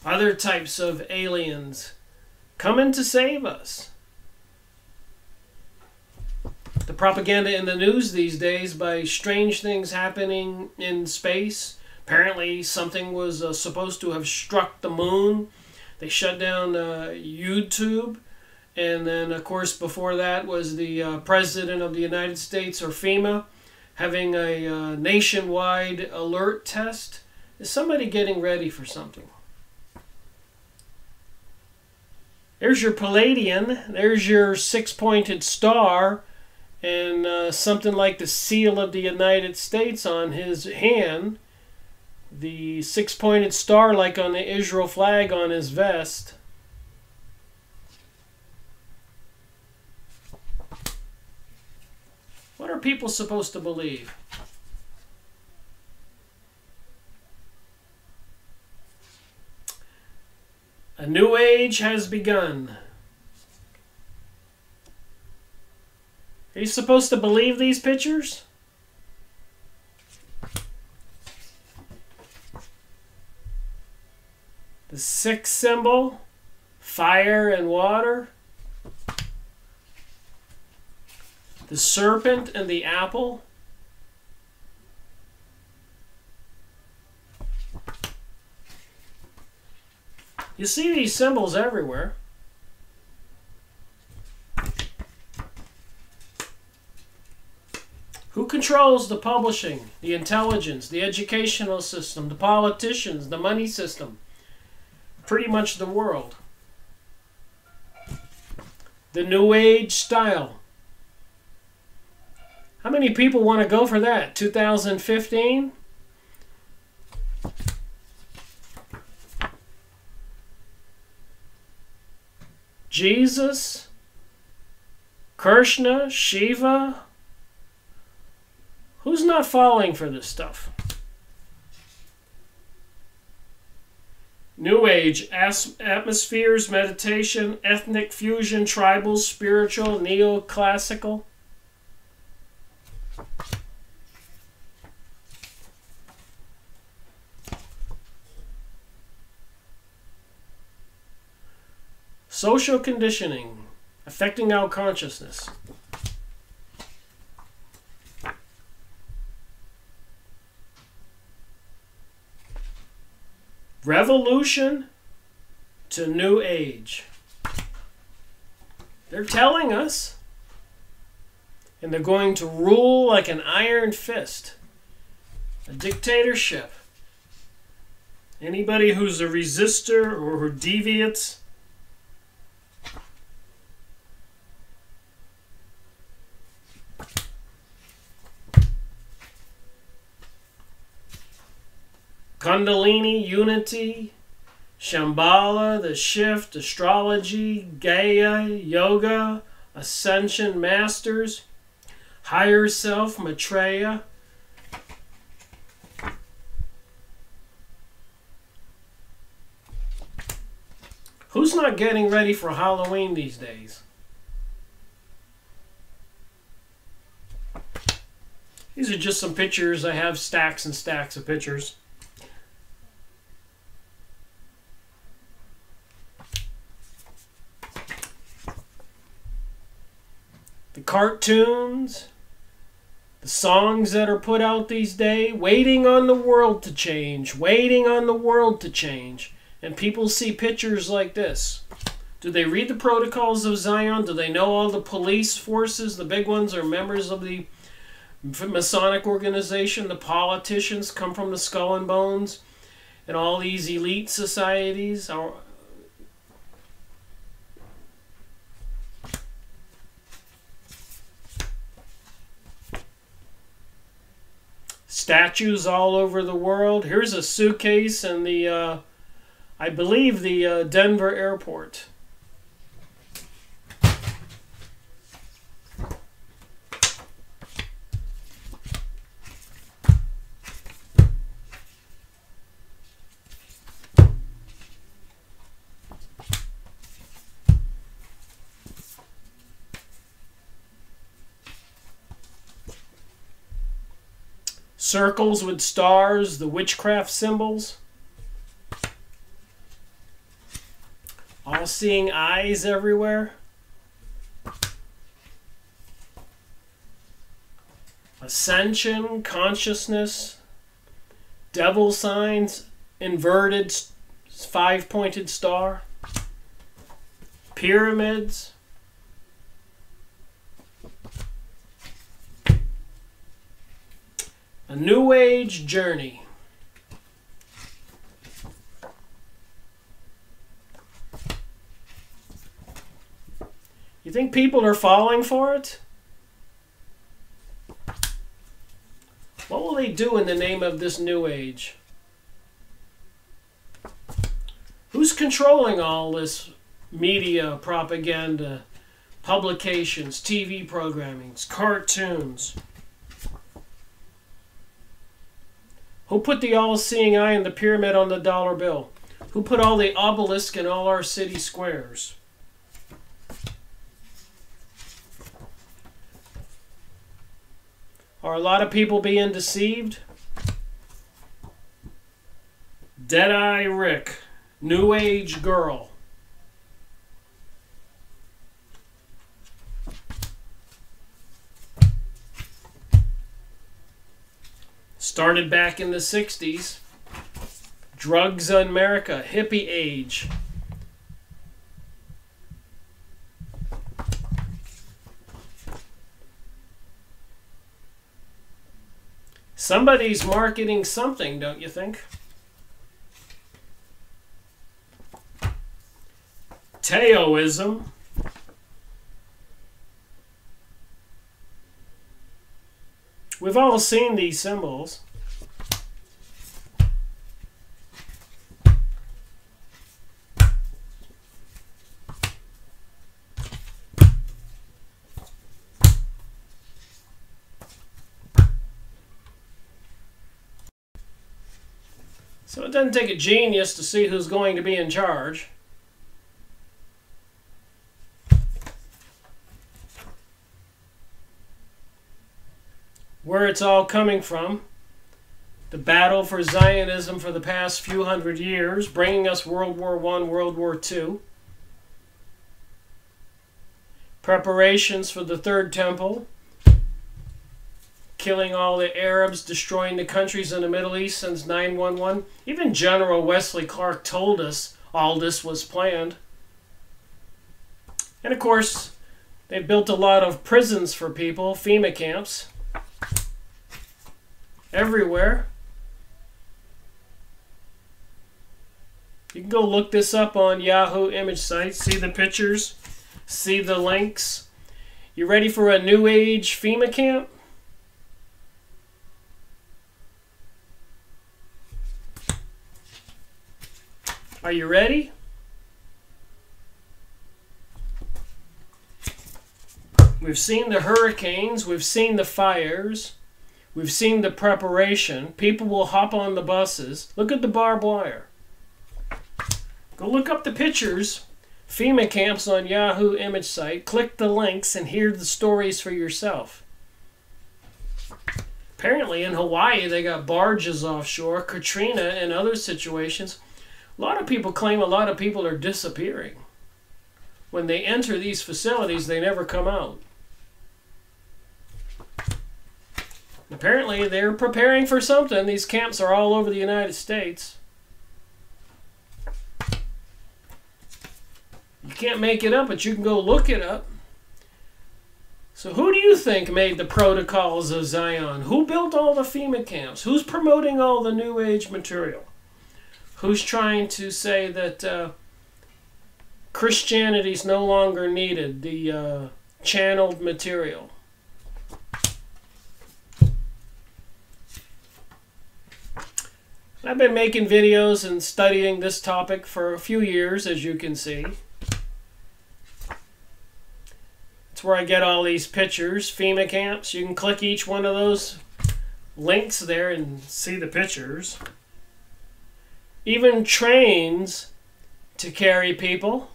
other types of aliens coming to save us. The propaganda in the news these days by strange things happening in space. Apparently something was supposed to have struck the moon. They shut down YouTube. And then, of course, before that was the President of the United States, or FEMA, having a nationwide alert test. Is somebody getting ready for something? There's your Palladian. There's your six-pointed star. And something like the seal of the United States on his hand. The six-pointed star like on the Israel flag on his vest. What are people supposed to believe? A new age has begun. Are you supposed to believe these pictures? The sixth symbol, fire and water. The serpent and the apple. You see these symbols everywhere. Who controls the publishing, the intelligence, the educational system, the politicians, the money system? Pretty much the world. The New Age style. How many people want to go for that? 2015? Jesus? Krishna? Shiva? Who's not falling for this stuff? New Age, atmospheres, meditation, ethnic fusion, tribal, spiritual, neoclassical. Social conditioning, affecting our consciousness. Revolution to New Age. They're telling us. And they're going to rule like an iron fist. A dictatorship. Anybody who's a resistor or who deviates. Kundalini, unity, Shambhala, the shift, astrology, Gaia, yoga, ascension, masters, higher self, Maitreya. Who's not getting ready for Halloween these days? These are just some pictures. I have stacks and stacks of pictures. The cartoons, the songs that are put out these days, waiting on the world to change, waiting on the world to change. And people see pictures like this. Do they read the Protocols of Zion? Do they know all the police forces? The big ones are members of the Masonic organization. The politicians come from the Skull and Bones. And all these elite societies are... Statues all over the world. Here's a suitcase in the, I believe, the Denver airport. circles with stars, the witchcraft symbols. All-seeing eyes everywhere. Ascension, consciousness, devil signs, inverted five-pointed star, pyramids, a New Age journey. You think people are falling for it? What will they do in the name of this New Age? Who's controlling all this media, propaganda, publications, TV programmings, cartoons? Who put the all-seeing eye and the pyramid on the dollar bill? Who put all the obelisks in all our city squares? Are a lot of people being deceived? Deadeye Rick, New Age girl. Started back in the 60s. Drugs in America, hippie age. Somebody's marketing something, don't you think? Taoism. We've all seen these symbols. So it doesn't take a genius to see who's going to be in charge. Where it's all coming from. The battle for Zionism for the past few hundred years, bringing us World War I, World War II. Preparations for the Third Temple. Killing all the Arabs, destroying the countries in the Middle East since 9/11. Even General Wesley Clark told us all this was planned. And of course, they built a lot of prisons for people, FEMA camps, everywhere. You can go look this up on Yahoo image sites, see the pictures, see the links. You ready for a New Age FEMA camp? Are you ready? We've seen the hurricanes, we've seen the fires, we've seen the preparation. People will hop on the buses. Look at the barbed wire. Go look up the pictures. FEMA camps on Yahoo image site. Click the links and hear the stories for yourself. Apparently in Hawaii they got barges offshore, Katrina and other situations. A lot of people claim a lot of people are disappearing. When they enter these facilities, they never come out. Apparently, they're preparing for something. These camps are all over the United States. You can't make it up, but you can go look it up. So who do you think made the protocols of Zion? Who built all the FEMA camps? Who's promoting all the New Age material? Who's trying to say that Christianity's no longer needed, the channeled material? I've been making videos and studying this topic for a few years, as you can see. It's where I get all these pictures, FEMA camps. You can click each one of those links there and see the pictures. Even trains to carry people.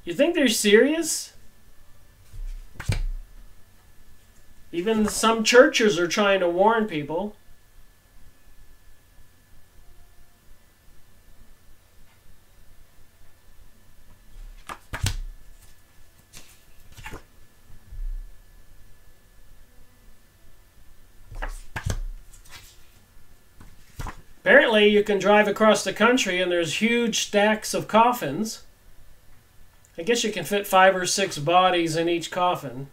You think they're serious? Even some churches are trying to warn people. Apparently, you can drive across the country and there's huge stacks of coffins. I guess you can fit 5 or 6 bodies in each coffin.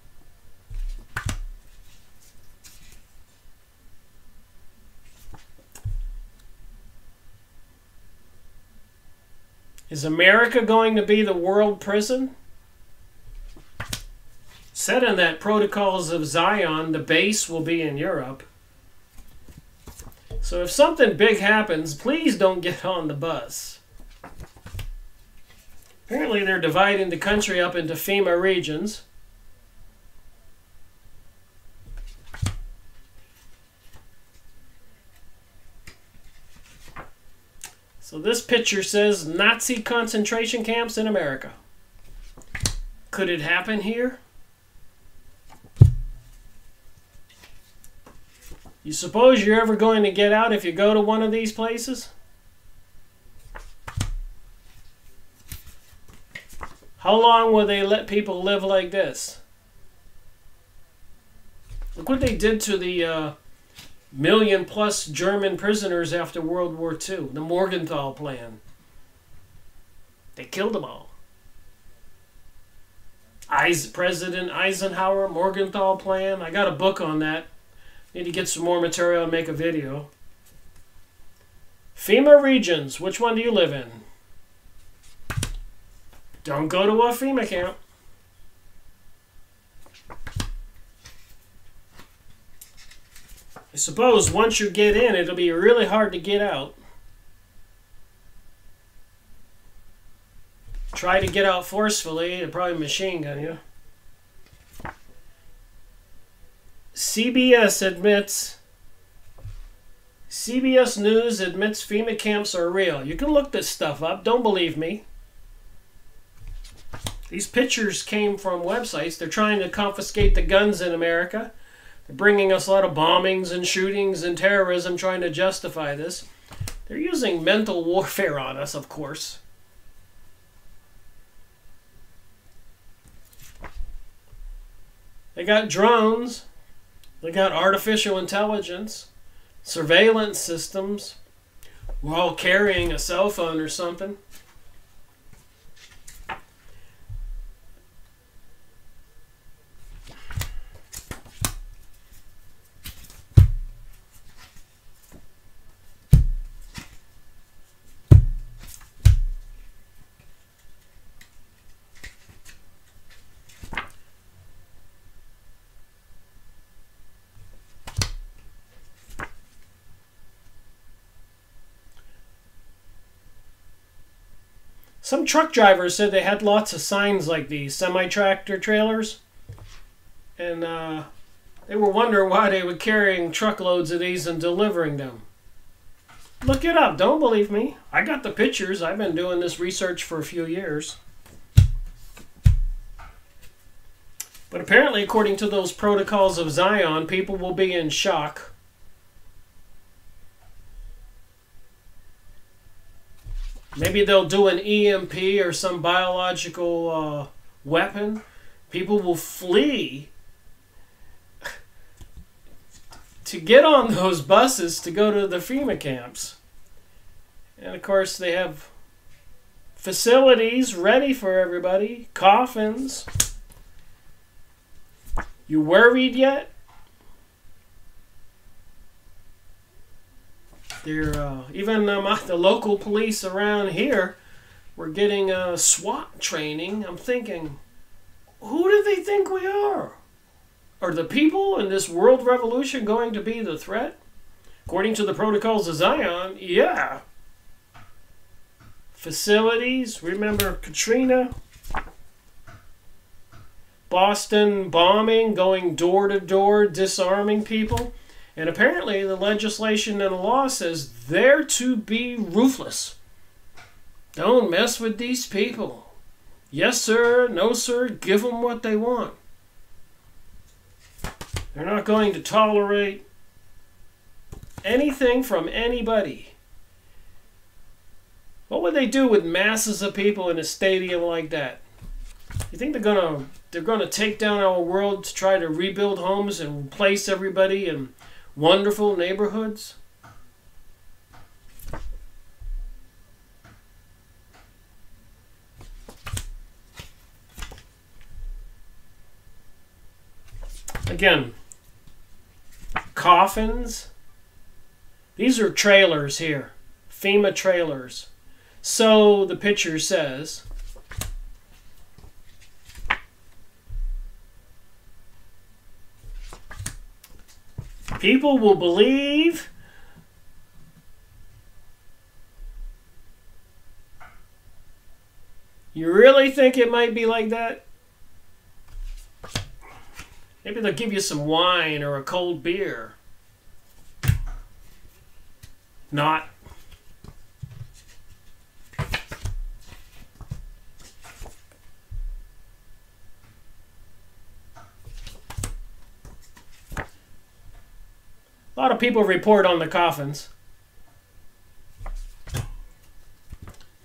Is America going to be the world prison? Said in that Protocols of Zion, the base will be in Europe. So if something big happens, please don't get on the bus. Apparently they're dividing the country up into FEMA regions. So this picture says Nazi concentration camps in America. Could it happen here? You suppose you're ever going to get out if you go to one of these places? How long will they let people live like this? Look what they did to the million-plus German prisoners after World War II, the Morgenthau Plan. They killed them all. President Eisenhower, Morgenthau Plan. I got a book on that. Need to get some more material and make a video. FEMA regions. Which one do you live in? Don't go to a FEMA camp. I suppose once you get in, it'll be really hard to get out. Try to get out forcefully, they'll probably machine gun you. CBS News admits FEMA camps are real. You can look this stuff up. Don't believe me. These pictures came from websites. They're trying to confiscate the guns in America. They're bringing us a lot of bombings and shootings and terrorism, trying to justify this. They're using mental warfare on us, of course. They got drones. They got artificial intelligence, surveillance systems. We're all carrying a cell phone or something. Some truck drivers said they had lots of signs like these, semi-tractor trailers. And they were wondering why they were carrying truckloads of these and delivering them. Look it up. Don't believe me. I got the pictures. I've been doing this research for a few years. But apparently, according to those Protocols of Zion, people will be in shock. Maybe they'll do an EMP or some biological weapon. People will flee to get on those buses to go to the FEMA camps. And of course, they have facilities ready for everybody. Coffins. You worried yet? They're, even the local police around here were getting SWAT training. I'm thinking, who do they think we are? Are the people in this world revolution going to be the threat? According to the Protocols of Zion, yeah. Facilities, remember Katrina? Boston bombing, going door to door, disarming people. And apparently the legislation and the law says they're to be ruthless. Don't mess with these people. Yes, sir. No, sir. Give them what they want. They're not going to tolerate anything from anybody. What would they do with masses of people in a stadium like that? You think they're gonna take down our world to try to rebuild homes and place everybody in wonderful neighborhoods? Again, coffins. These are trailers here, FEMA trailers. So the picture says. People will believe you really think it might be like that? Maybe they'll give you some wine or a cold beer. Not. A lot of people report on the coffins.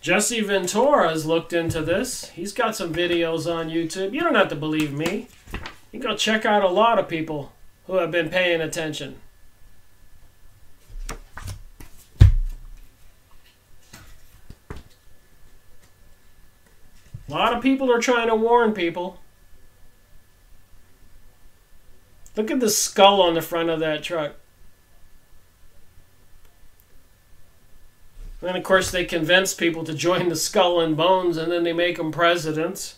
Jesse Ventura's looked into this. He's got some videos on YouTube. You don't have to believe me. You can go check out a lot of people who have been paying attention. A lot of people are trying to warn people. Look at the skull on the front of that truck. And then, of course, they convince people to join the Skull and Bones, and then they make them presidents.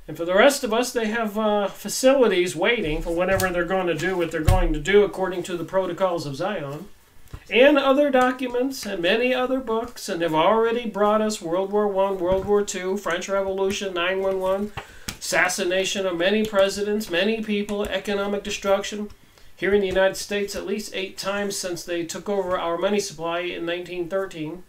And for the rest of us, they have facilities waiting for whatever they're going to do, what they're going to do according to the protocols of Zion, and other documents and many other books. And they've already brought us World War I, World War II, French Revolution, 9/11, assassination of many presidents, many people, economic destruction. Here in the United States, at least 8 times since they took over our money supply in 1913.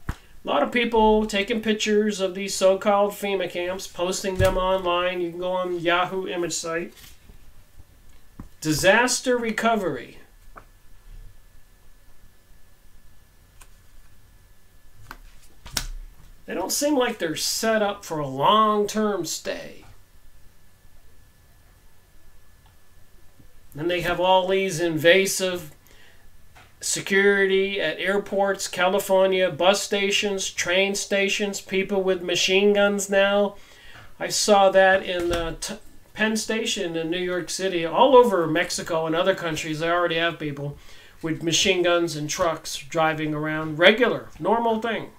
A lot of people taking pictures of these so-called FEMA camps, posting them online. You can go on Yahoo image site. Disaster recovery. They don't seem like they're set up for a long-term stay. And they have all these invasive security at airports, California, bus stations, train stations, people with machine guns now. I saw that in Penn Station in New York City. All over Mexico and other countries, they already have people with machine guns and trucks driving around. Regular, normal thing.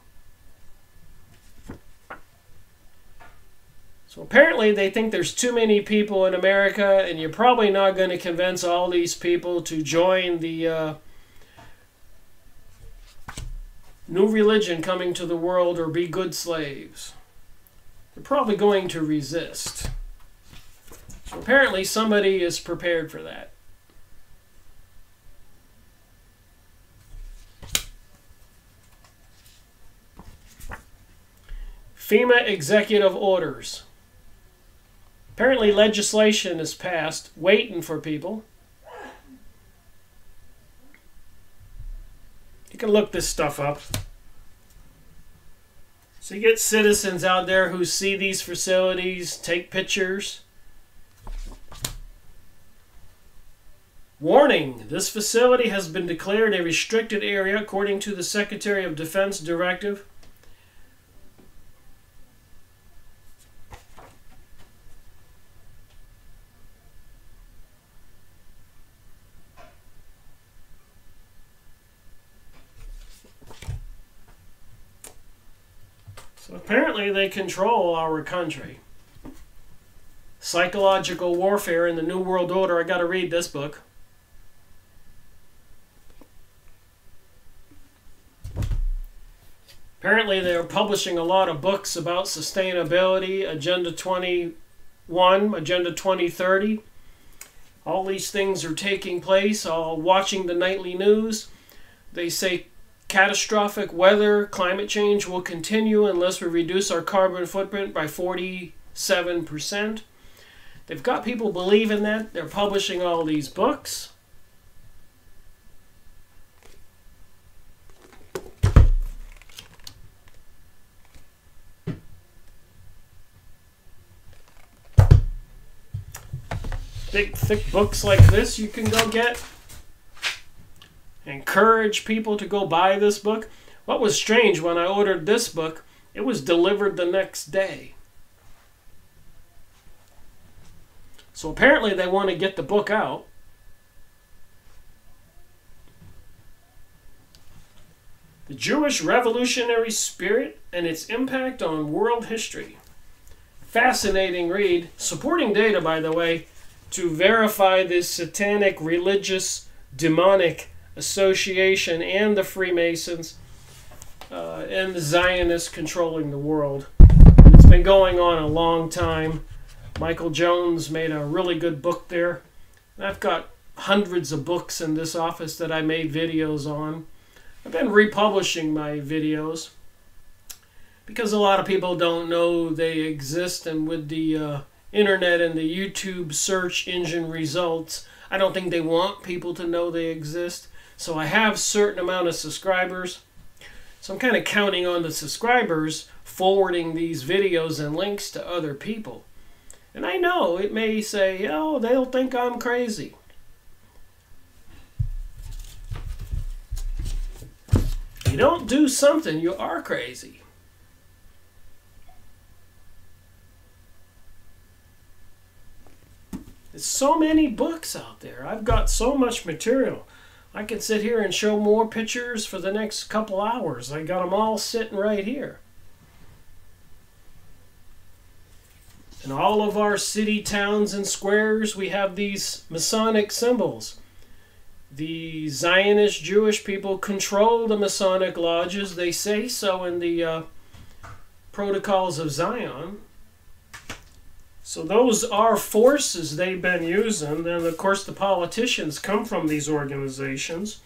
So apparently they think there's too many people in America, and you're probably not going to convince all these people to join the new religion coming to the world or be good slaves. They're probably going to resist. So apparently somebody is prepared for that. FEMA executive orders. Apparently legislation is passed, waiting for people. You can look this stuff up. So you get citizens out there who see these facilities, take pictures. Warning, this facility has been declared a restricted area according to the Secretary of Defense Directive. So apparently they control our country. Psychological Warfare in the New World Order. I got to read this book. Apparently they're publishing a lot of books about sustainability, Agenda 21, Agenda 2030. All these things are taking place, all watching the nightly news. They say catastrophic weather, climate change will continue unless we reduce our carbon footprint by 47%. They've got people believing that. They're publishing all these books. Big, thick books like this you can go get. Encourage people to go buy this book. What was strange, when I ordered this book, it was delivered the next day. So apparently they want to get the book out. The Jewish Revolutionary Spirit and its Impact on World History. Fascinating read. Supporting data, by the way, to verify this satanic, religious, demonic association and the Freemasons and the Zionists controlling the world. It's been going on a long time. Michael Jones made a really good book there. I've got hundreds of books in this office that I made videos on. I've been republishing my videos because a lot of people don't know they exist, and with the internet and the YouTube search engine results, I don't think they want people to know they exist. So I have a certain amount of subscribers. So I'm kind of counting on the subscribers forwarding these videos and links to other people. And I know it may say, oh, they'll think I'm crazy. If you don't do something, you are crazy. There's so many books out there. I've got so much material. I could sit here and show more pictures for the next couple hours. I got them all sitting right here. In all of our city, towns, and squares, we have these Masonic symbols. The Zionist Jewish people control the Masonic lodges. They say so in the Protocols of Zion. So those are forces they've been using. And of course the politicians come from these organizations.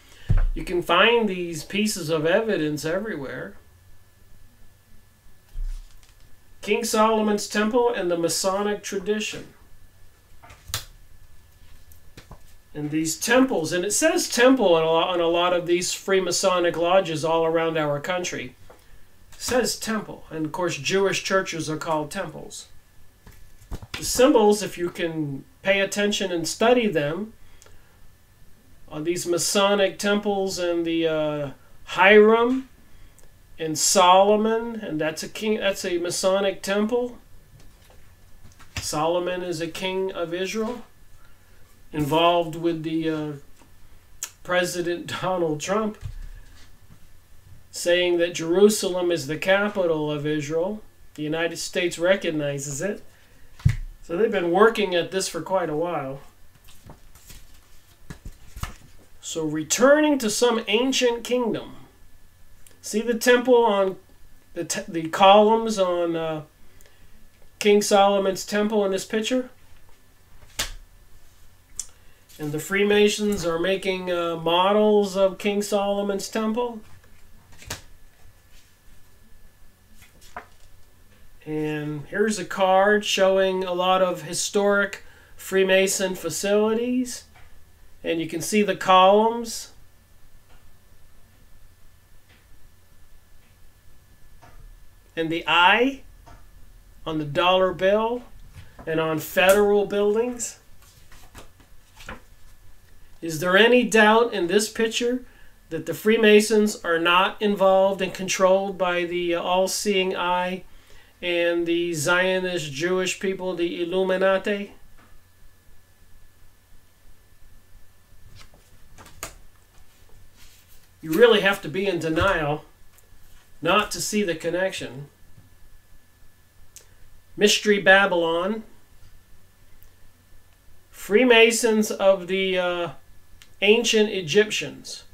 You can find these pieces of evidence everywhere. King Solomon's Temple and the Masonic tradition. And these temples, and it says temple on a lot of these Freemasonic lodges all around our country. It says temple. And of course Jewish churches are called temples. The symbols, if you can pay attention and study them, are these Masonic temples, and the Hiram and Solomon, and that's a Masonic temple. Solomon is a king of Israel, involved with the President Donald Trump, saying that Jerusalem is the capital of Israel. The United States recognizes it. So they've been working at this for quite a while. So returning to some ancient kingdom. See the temple on the columns on King Solomon's temple in this picture? And the Freemasons are making models of King Solomon's temple. And here's a card showing a lot of historic Freemason facilities. And you can see the columns. And the eye on the dollar bill and on federal buildings. Is there any doubt in this picture that the Freemasons are not involved and controlled by the all-seeing eye and the Zionist Jewish people, the Illuminati? You really have to be in denial not to see the connection. Mystery Babylon. Freemasons of the ancient Egyptians.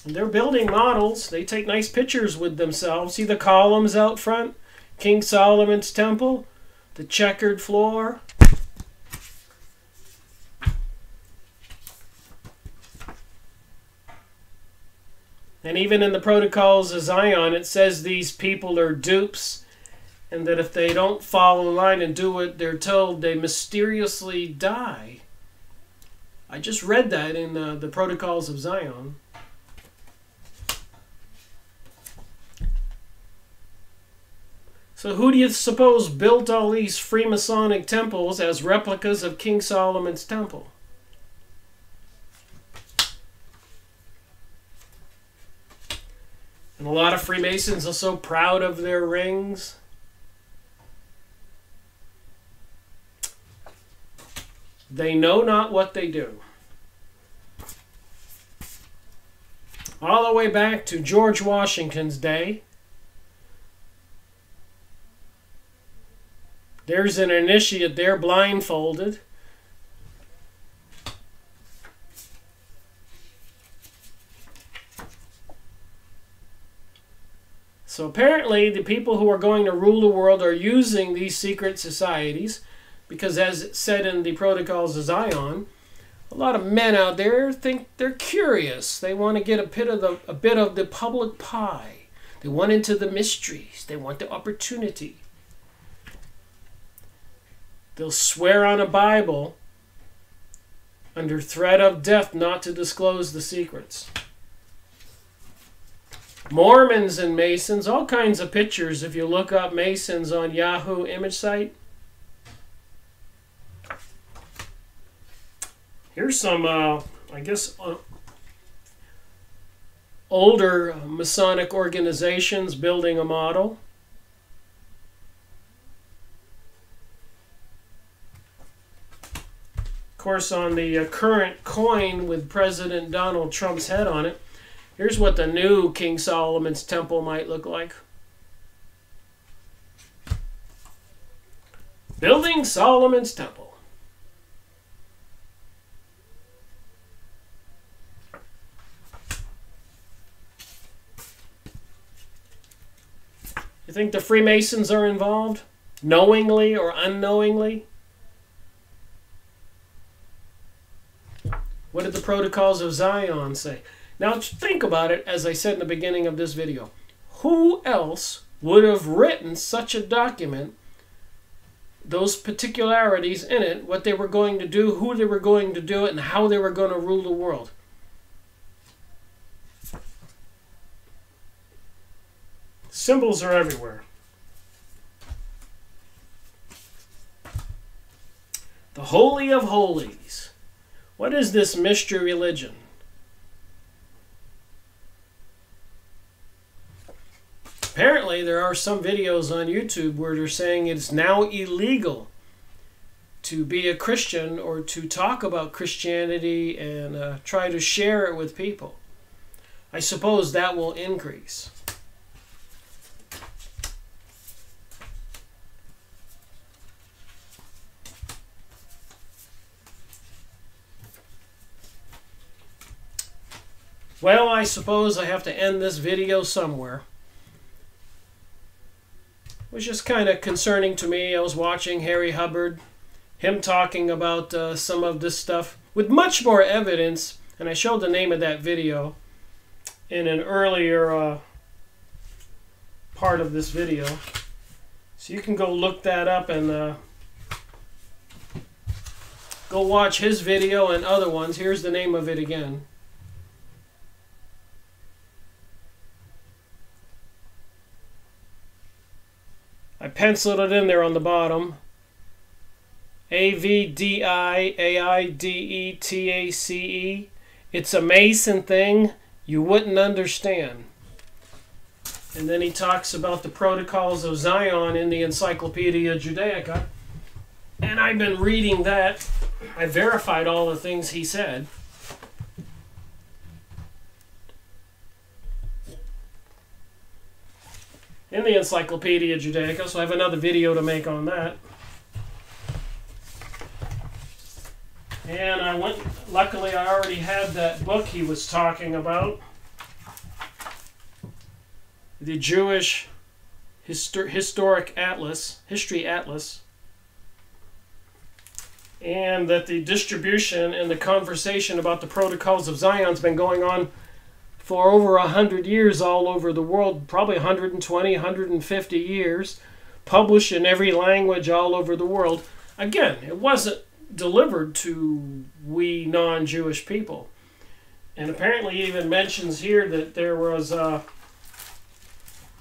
And they're building models. They take nice pictures with themselves. See the columns out front? King Solomon's temple. The checkered floor. And even in the Protocols of Zion, it says these people are dupes, and that if they don't fall in line and do what they're told, they mysteriously die. I just read that in the Protocols of Zion. So who do you suppose built all these Freemasonic temples as replicas of King Solomon's temple? And a lot of Freemasons are so proud of their rings. They know not what they do. All the way back to George Washington's day, there's an initiate there blindfolded. So apparently the people who are going to rule the world are using these secret societies because, as it said in the Protocols of Zion, a lot of men out there think they're curious. They want to get a bit of the public pie. They want into the mysteries. They want the opportunity. They'll swear on a Bible under threat of death not to disclose the secrets. Mormons and Masons, all kinds of pictures if you look up Masons on Yahoo image site. Here's some, I guess, older Masonic organizations building a model. Of course, on the current coin with President Donald Trump's head on it, here's what the new King Solomon's temple might look like. Building Solomon's temple. You think the Freemasons are involved? Knowingly or unknowingly? What did the Protocols of Zion say? Now think about it, as I said in the beginning of this video. Who else would have written such a document, those particularities in it, what they were going to do, who they were going to do it, and how they were going to rule the world? Symbols are everywhere. The Holy of Holies. What is this mystery religion? Apparently, there are some videos on YouTube where they're saying it's now illegal to be a Christian or to talk about Christianity and try to share it with people. I suppose that will increase. Well, I suppose I have to end this video somewhere. It was just kind of concerning to me. I was watching Harry Hubbard, him talking about some of this stuff with much more evidence, and I showed the name of that video in an earlier part of this video. So you can go look that up and go watch his video and other ones. Here's the name of it again. I penciled it in there on the bottom. AVDIAIDETACE. It's a Mason thing you wouldn't understand. And then he talks about the Protocols of Zion in the Encyclopedia Judaica. And I've been reading that. I verified all the things he said. In the Encyclopedia Judaica, so I have another video to make on that. And I went, luckily I already had that book he was talking about. The Jewish Historic Atlas, History Atlas. And that the distribution and the conversation about the Protocols of Zion has been going on for over 100 years all over the world, probably 120, 150 years, published in every language all over the world. Again, it wasn't delivered to we non-Jewish people. And apparently even mentions here that there was,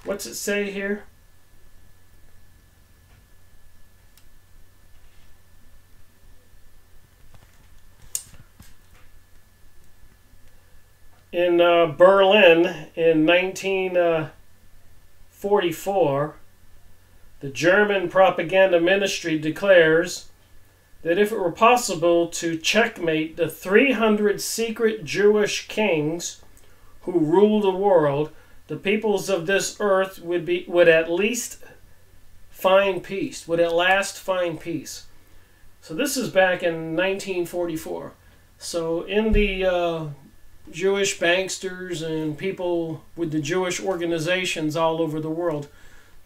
what's it say here? In Berlin in 1944, the German propaganda ministry declares that if it were possible to checkmate the 300 secret Jewish kings who rule the world, the peoples of this earth would at least find peace, would at last find peace. So this is back in 1944. So in the Jewish banksters and people with the Jewish organizations all over the world,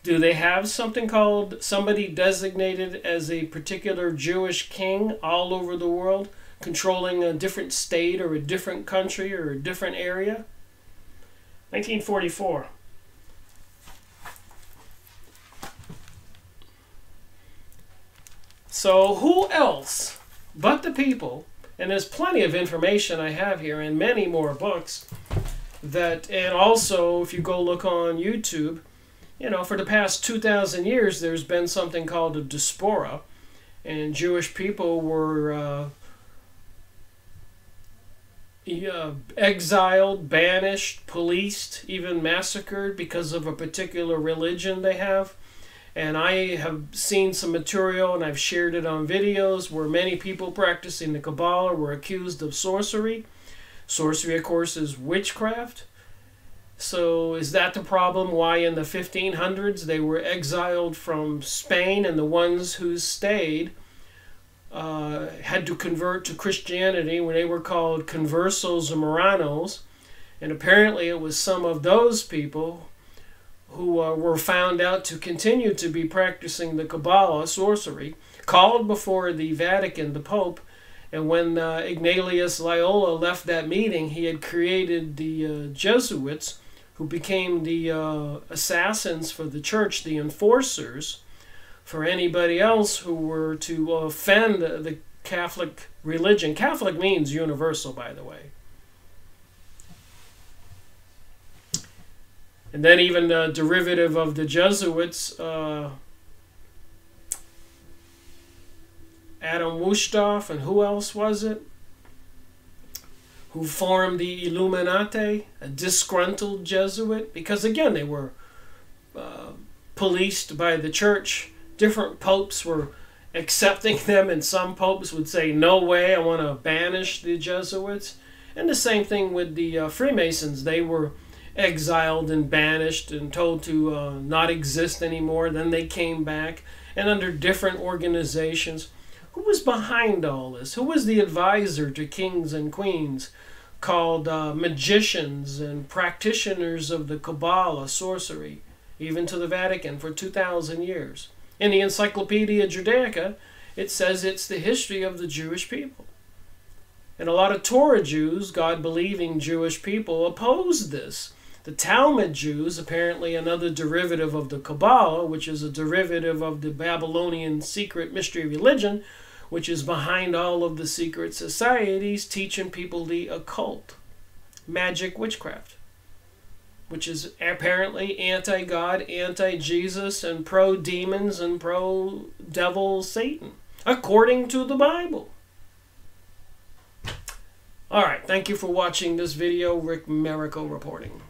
do they have something called somebody designated as a particular Jewish king all over the world, controlling a different state or a different country or a different area? 1944. So who else but the people, and there's plenty of information I have here and many more books, that, and also if you go look on YouTube, you know, for the past 2,000 years, there's been something called a diaspora, and Jewish people were exiled, banished, policed, even massacred because of a particular religion they have. And I have seen some material, and I've shared it on videos, where many people practicing the Kabbalah were accused of sorcery. Sorcery, of course, is witchcraft. So is that the problem why in the 1500s they were exiled from Spain, and the ones who stayed had to convert to Christianity when they were called conversos or Moranos? And apparently it was some of those people who were found out to continue to be practicing the Kabbalah, sorcery, called before the Vatican, the Pope. And when Ignatius Loyola left that meeting, he had created the Jesuits, who became the assassins for the church, the enforcers for anybody else who were to offend the Catholic religion. Catholic means universal, by the way. And then even the derivative of the Jesuits, Adam Wusthof, and who else was it, who formed the Illuminati, a disgruntled Jesuit, because again they were policed by the church. Different popes were accepting them, and some popes would say, no way, I want to banish the Jesuits. And the same thing with the Freemasons. They were exiled and banished and told to not exist anymore. Then they came back, and under different organizations. Who was behind all this? Who was the advisor to kings and queens, called magicians and practitioners of the Kabbalah, sorcery, even to the Vatican for 2,000 years? In the Encyclopedia Judaica, it says it's the history of the Jewish people. And a lot of Torah Jews, God-believing Jewish people, opposed this. The Talmud Jews, apparently another derivative of the Kabbalah, which is a derivative of the Babylonian secret mystery religion, which is behind all of the secret societies teaching people the occult, magic, witchcraft, which is apparently anti-God, anti-Jesus, and pro-demons and pro-devil Satan, according to the Bible. All right, thank you for watching this video. Rick Merico reporting.